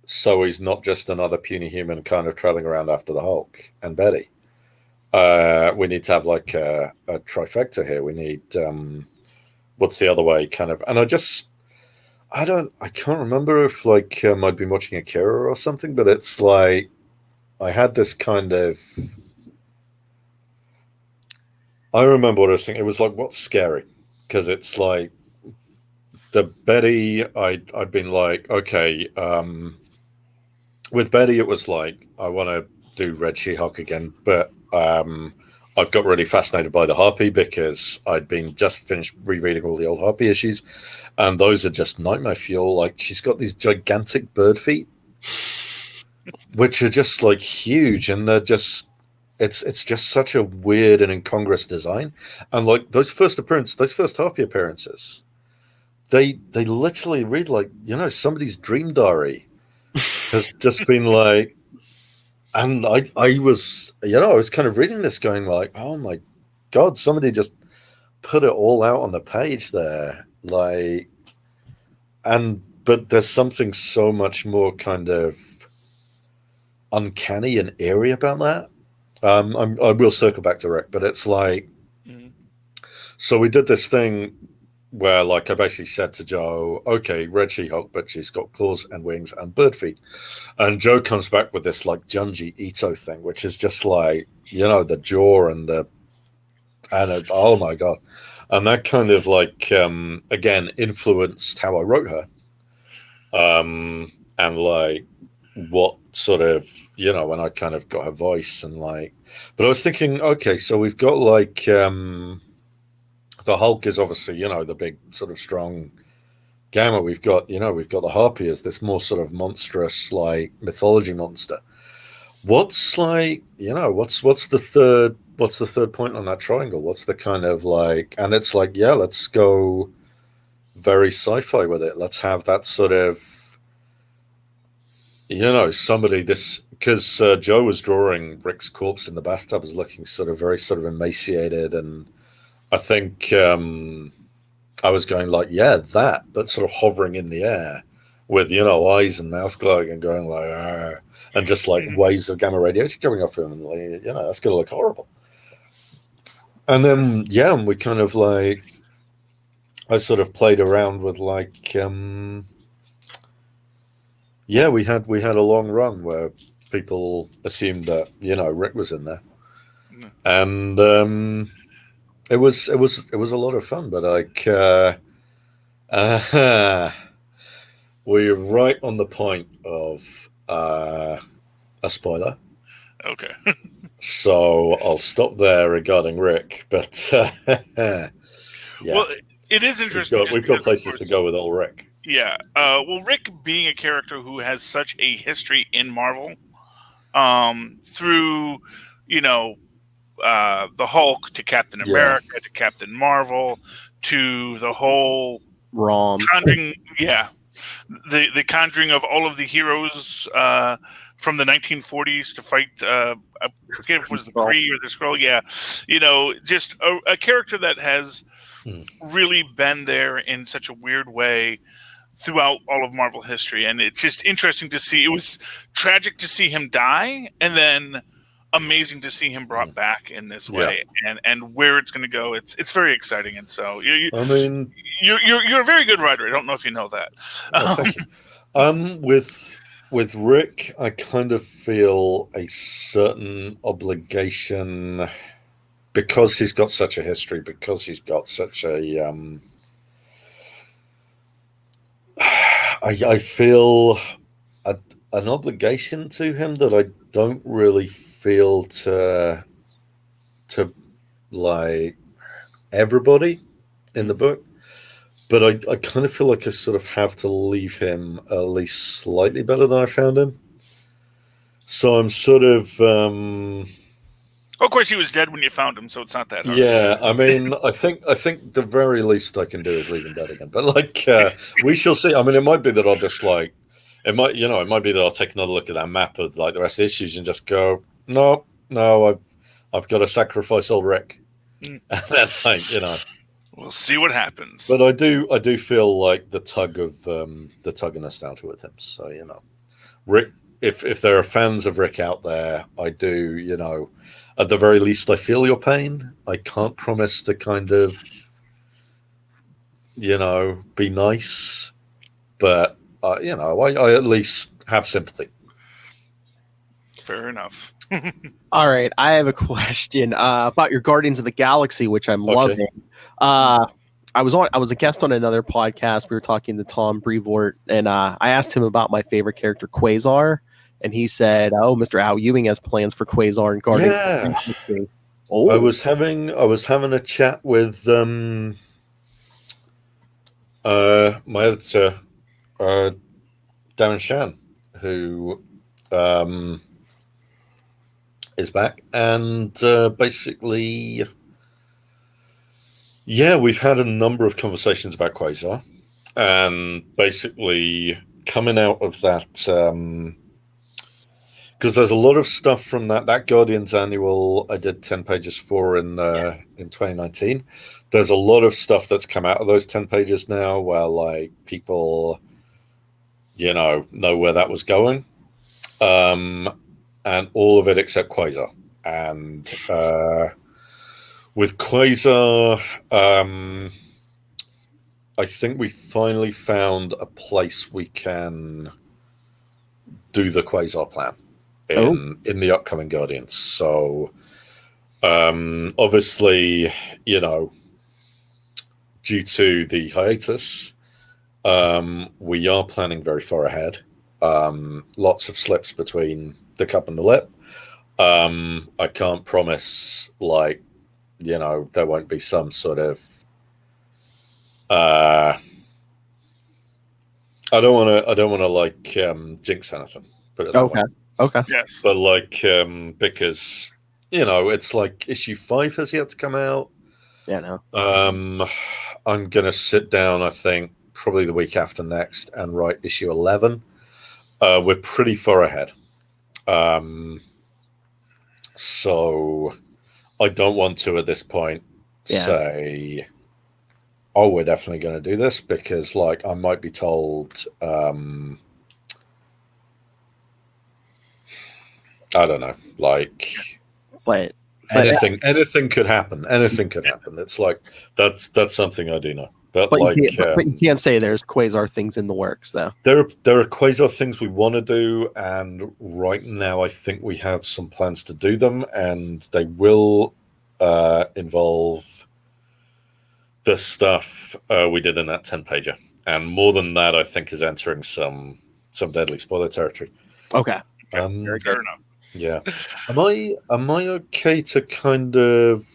so he's not just another puny human kind of trailing around after the Hulk and Betty. We need to have like a trifecta here. We need, what's the other way kind of, and I can't remember if like I'd been watching Akira or something, but it's like, I had this kind of, I remember what I was thinking. It was like, what's scary? Because it's like the Betty, I'd been like, okay, with Betty, it was like, I want to do Red She-Hulk again, but I've got really fascinated by the Harpy because I'd been just finished rereading all the old Harpy issues, and those are just nightmare fuel. Like, she's got these gigantic bird feet, which are just like huge, and they're just, it's just such a weird and incongruous design. And like those first Harpy appearances, they literally read like, somebody's dream diary has just been like, and I was kind of reading this going like, oh my God, somebody just put it all out on the page there. Like, but there's something so much more kind of uncanny and eerie about that. I will circle back to Rick, but it's like, so we did this thing where like I basically said to Joe, okay, Red She-Hulk, but she's got claws and wings and bird feet. And Joe comes back with this like Junji Ito thing, which is just like, the jaw and oh my God. And that kind of like, again, influenced how I wrote her. And like what sort of, when I kind of got her voice and like, but I was thinking, okay, so we've got like, the Hulk is obviously, the big sort of strong Gamma. We've got the Harpy as this more sort of monstrous, like mythology monster. What's like, what's the third point on that triangle? What's the kind of like, and it's like, yeah, let's go very sci-fi with it. Let's have that sort of, somebody this, because Joe was drawing Rick's corpse in the bathtub as looking very sort of emaciated, and I think I was going like, yeah, that, but sort of hovering in the air with, eyes and mouth glowing and going like, argh, and just like waves of gamma radiation coming off him, and like, that's going to look horrible. And then, yeah, we kind of like, I sort of played around with like, yeah, we had a long run where people assumed that, Rick was in there, and it was a lot of fun, but like, we're right on the point of a spoiler. Okay. So I'll stop there regarding Rick, but yeah. Well, it is interesting. We've got places to go with old Rick. Yeah. Well, Rick being a character who has such a history in Marvel, through, the Hulk to Captain America to Captain Marvel to the whole Conjuring, the conjuring of all of the heroes from the 1940s to fight. I forget if it was the Kree or the Skrull. Yeah, just a character that has really been there in such a weird way throughout all of Marvel history, and it's just interesting to see. It was tragic to see him die, and then amazing to see him brought back in this way, and where it's going to go. It's very exciting, and so you're a very good writer. I don't know if you know that. Thank you. With Rick, I kind of feel a certain obligation because he's got such a history, because he's got such a I feel an obligation to him that I don't really feel to like everybody in the book, but I kind of feel like I sort of have to leave him at least slightly better than I found him. So I'm sort of Of course, he was dead when you found him, so it's not that hard. yeah. I mean, I think the very least I can do is leave him dead again. But like, we shall see. I mean, it might be that I'll just like, it might be that I'll take another look at that map of like the rest of the issues and just go, no, I've got to sacrifice old Rick, and then like, We'll see what happens. But I do feel like the tug of nostalgia with him. So Rick. If there are fans of Rick out there, I do. At the very least, I feel your pain. I can't promise to kind of, be nice, but I at least have sympathy. Fair enough. All right, I have a question about your Guardians of the Galaxy, which I'm loving. I was a guest on another podcast. We were talking to Tom Brevoort, and I asked him about my favorite character, Quasar, and he said, "Oh, Mr. Al Ewing has plans for Quasar and Guardians." Yeah. Of the Galaxy. Oh. I was having a chat with my editor, Darren Shan, who is back, and basically, yeah, we've had a number of conversations about Quasar, and basically coming out of that, because there's a lot of stuff from that Guardians annual I did 10 pages for in 2019. There's a lot of stuff that's come out of those 10 pages now where like people, know where that was going. And all of it except Quasar. And with Quasar, I think we finally found a place we can do the Quasar plan in the upcoming Guardians. So obviously, due to the hiatus, we are planning very far ahead. Lots of slips between the cup and the lip. I can't promise there won't be some sort of I don't want to jinx anything. Put it that way. Okay. Yes. But because it's like issue 5 has yet to come out. Yeah, no. I'm gonna sit down, I think, probably the week after next and write issue 11. We're pretty far ahead. So I don't want to at this point say, oh, we're definitely going to do this, because I might be told, I don't know, but anything could happen. Anything could happen. It's like, that's something I do know. But you can't say there's Quasar things in the works, though. There are Quasar things we want to do, and right now I think we have some plans to do them, and they will involve the stuff we did in that 10-pager, and more than that, I think is entering some deadly spoiler territory. Okay, fair enough. Yeah, am I okay to kind of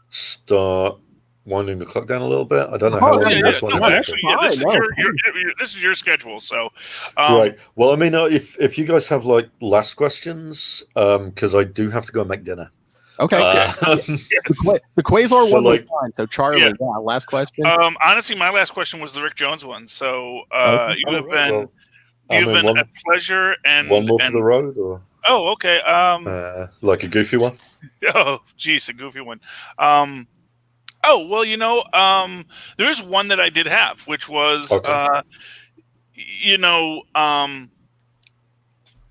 start winding the clock down a little bit? I don't know how long you guys want to do. This is your schedule, so right. Well, I mean, if you guys have last questions, because I do have to go and make dinner. Okay. Yes. The Quasar one was fine. So Charlie, last question. Honestly, my last question was the Rick Jones one. So you have been a pleasure, and one more for the road, or okay. Like a goofy one. Oh, geez, a goofy one. Oh, well, there is one that I did have, which was,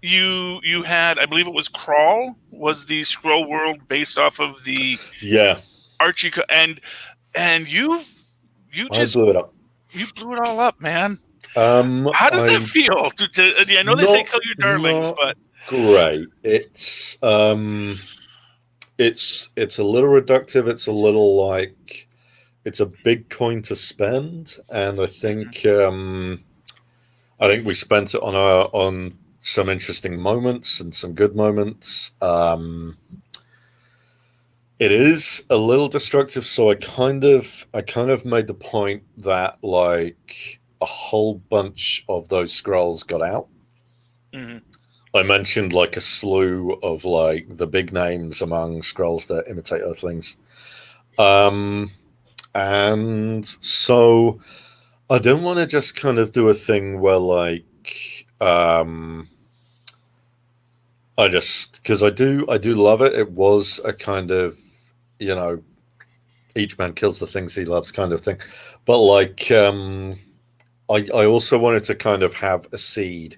you had, I believe it was Crawl, was the scroll world based off of the Archie, and you just blew it up. You blew it all up, man. How does that feel? I know they say kill your darlings, but great. It's a little reductive. It's a little it's a big coin to spend, and I think we spent it on some interesting moments and some good moments. It is a little destructive, so I kind of made the point that like a whole bunch of those scrolls got out. Mm-hmm. I mentioned like a slew of like the big names among scrolls that imitate Earthlings. And so I didn't want to just kind of do a thing where like I just, because I do love it. It was a kind of, you know, each man kills the things he loves kind of thing. But like I also wanted to kind of have a seed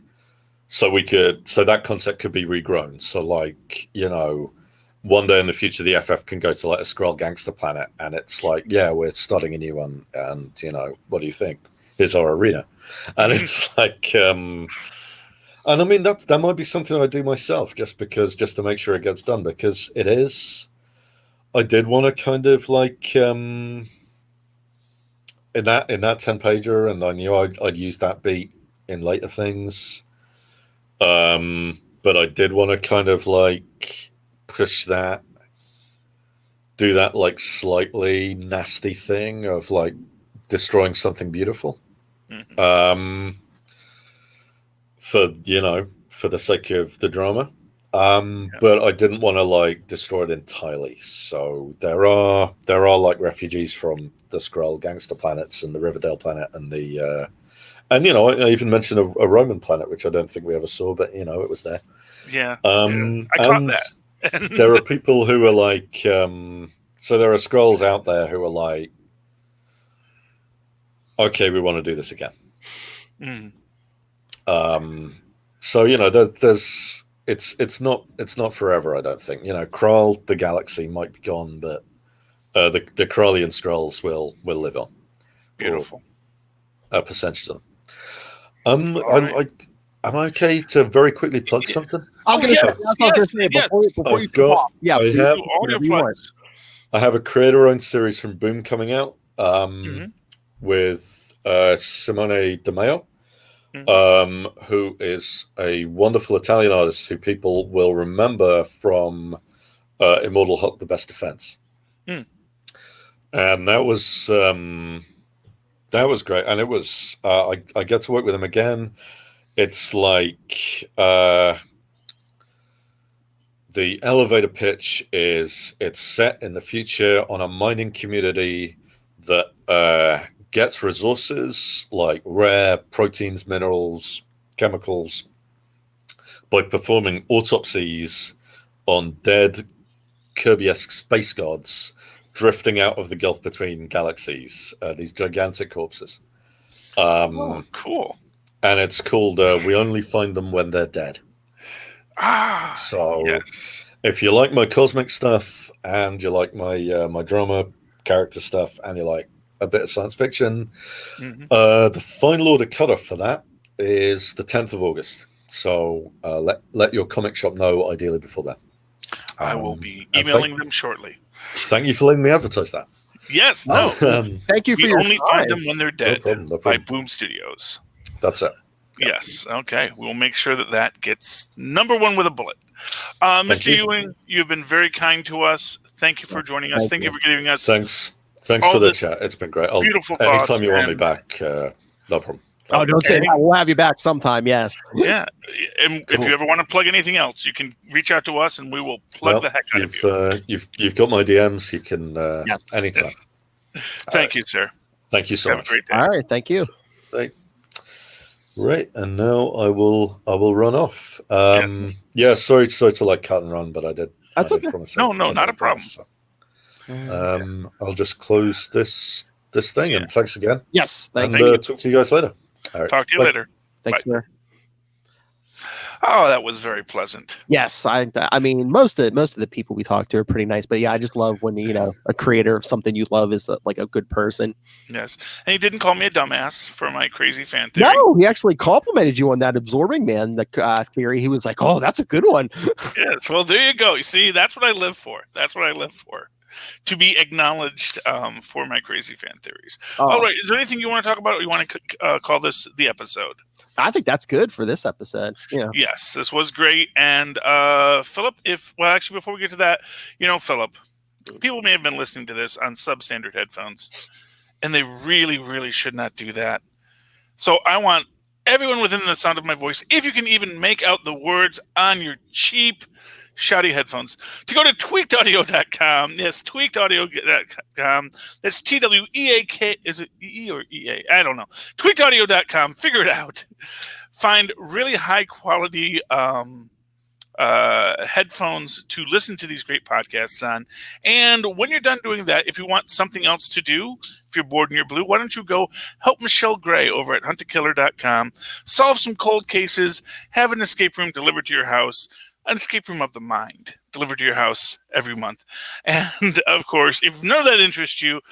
so that concept could be regrown. So like, you know, one day in the future the FF can go to like a Skrull gangster planet and it's like, yeah, we're starting a new one, and you know, what do you think? Here's our arena. And it's like and I mean that might be something I do myself just to make sure it gets done, because it is, I did want to kind of like in that 10-pager, and I knew I'd use that beat in later things. But I did want to kind of like push that, do that like slightly nasty thing of like destroying something beautiful. Mm-hmm. For, you know, for the sake of the drama. But I didn't want to like destroy it entirely. So there are like refugees from the Skrull gangster planets and the Riverdale planet and the and you know, I even mentioned a Roman planet, which I don't think we ever saw, but you know, it was there. Yeah, I caught that. There are people who are like, so there are Skrulls out there who are like, okay, we want to do this again. So you know, there's it's not forever. I don't think, you know, Krull, the galaxy might be gone, but the Krullian Skrulls will live on. Beautiful. A percentage of them. Am I okay to very quickly plug something? I was going to say before you go off, yeah, I have a creator-owned series from Boom coming out with Simone Di Maio, who is a wonderful Italian artist who people will remember from Immortal Hulk: The Best Defense. And that was great, and it was I get to work with him again. It's like the elevator pitch is, it's set in the future on a mining community that gets resources like rare proteins, minerals, chemicals by performing autopsies on dead Kirby-esque space gods drifting out of the gulf between galaxies, these gigantic corpses. Cool. And it's called We Only Find Them When They're Dead. So yes. If you like my cosmic stuff and you like my my drama character stuff and you like a bit of science fiction, the final order cutoff for that is the 10th of August. So let your comic shop know, ideally before that. I will be emailing them shortly. Thank you for letting me advertise that. Yes, no. Thank you for your only time. Find Them When They're Dead no problem. by Boom Studios. That's it. Yes. Okay. We'll make sure that gets #1 with a bullet. Mr. Ewing, you've been very kind to us. Thank you for joining us. Thank you for giving us. Thanks for the chat. It's been great. Beautiful thoughts. Anytime you want me back, no problem. Oh, don't say that. We'll have you back sometime. Yes. Yeah. And if you ever want to plug anything else, you can reach out to us, and we will plug the heck out of you. You've got my DMs. You can anytime. Yes. Thank you, sir. Thank you so much. Have a great day. All right. Thank you. Right, and now I will run off. Yeah, sorry to like cut and run, but I did. That's okay. No, not a problem. So. I'll just close this thing, and thanks again. Yes, thank you. you. Talk to you guys later. All right. Talk to you later. Thanks, sir. Oh, that was very pleasant. Yes, I mean most of the people we talk to are pretty nice, but yeah, I just love when a creator of something you love is like a good person. Yes, and he didn't call me a dumbass for my crazy fan theory. No, he actually complimented you on that absorbing man theory. He was like, "Oh, that's a good one." Yes, well, there you go. You see, that's what I live for. To be acknowledged for my crazy fan theories. All right, is there anything you want to talk about, or you want to call this the episode? I think that's good for this episode. Yeah. Yes, this was great. And Philip, actually, before we get to that, Philip, People may have been listening to this on substandard headphones, and they really, really should not do that. So I want everyone within the sound of my voice, if you can even make out the words on your cheap, shoddy headphones, to go to tweakedaudio.com. Yes, tweakedaudio.com. That's TWEAK. Is it EE or EA? I don't know. Tweakedaudio.com. Figure it out. Find really high quality headphones to listen to these great podcasts on. And when you're done doing that, if you want something else to do, if you're bored and you're blue, why don't you go help Michelle Gray over at huntakiller.com, solve some cold cases, have an escape room delivered to your house, an escape room of the mind delivered to your house every month. And of course, if none of that interests you,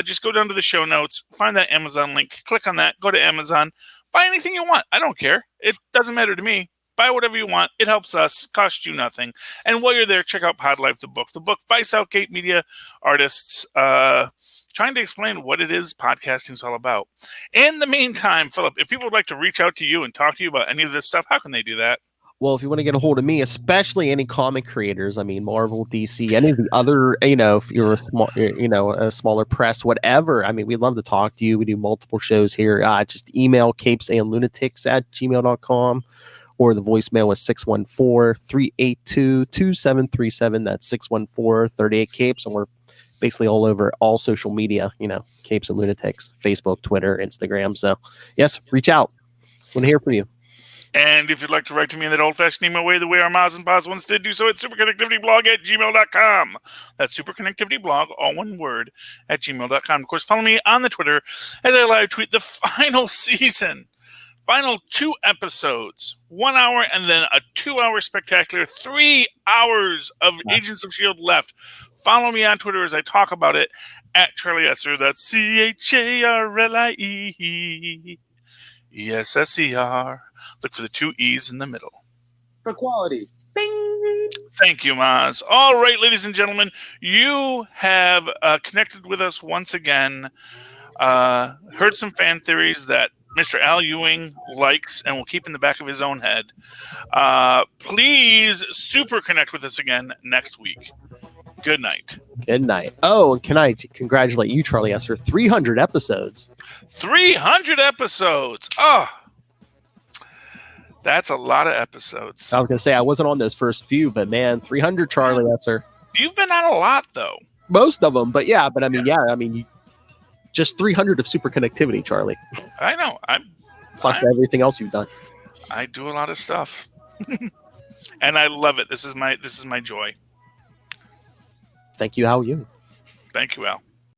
just go down to the show notes, find that Amazon link, click on that, go to Amazon, buy anything you want. I don't care. It doesn't matter to me. Buy whatever you want. It helps us. Costs you nothing. And while you're there, check out Pod Life, the book. The book by Southgate Media artists trying to explain what it is podcasting is all about. In the meantime, Philip, if people would like to reach out to you and talk to you about any of this stuff, how can they do that? Well, if you want to get a hold of me, especially any comic creators, I mean, Marvel, DC, any of the other, if you're a small, a smaller press, whatever. I mean, we'd love to talk to you. We do multiple shows here. Just email capesandlunatics@gmail.com. Or the voicemail is 614-382-2737. That's 614-38-CAPES. And we're basically all over all social media, Capes and Lunatics, Facebook, Twitter, Instagram. So, yes, reach out. Want to hear from you. And if you'd like to write to me in that old-fashioned email way, the way our Maz and Paz once did, do so at superconnectivityblog@gmail.com. That's superconnectivityblog, all one word, at gmail.com. Of course, follow me on the Twitter as I live tweet the final season. Final 2 episodes, 1 hour and then a 2-hour spectacular, 3 hours of Agents of S.H.I.E.L.D. left. Follow me on Twitter as I talk about it at Charlie Esser. That's CharlieEsser. Look for the 2 E's in the middle. For quality. Bing! Thank you, Maz. All right, ladies and gentlemen, you have connected with us once again. Heard some fan theories that Mr. Al Ewing likes and will keep in the back of his own head. Please super connect with us again next week. Good night. Good night. Oh, and can I congratulate you, Charlie Esser? 300 episodes. 300 episodes. Oh, that's a lot of episodes. I was going to say, I wasn't on those first few, but man, 300, Charlie Esser. You've been on a lot, though. Most of them, but yeah, just 300 of super connectivity, Charlie. I know. Plus everything else you've done. I do a lot of stuff, and I love it. This is my joy. Thank you, Al. Thank you, Al.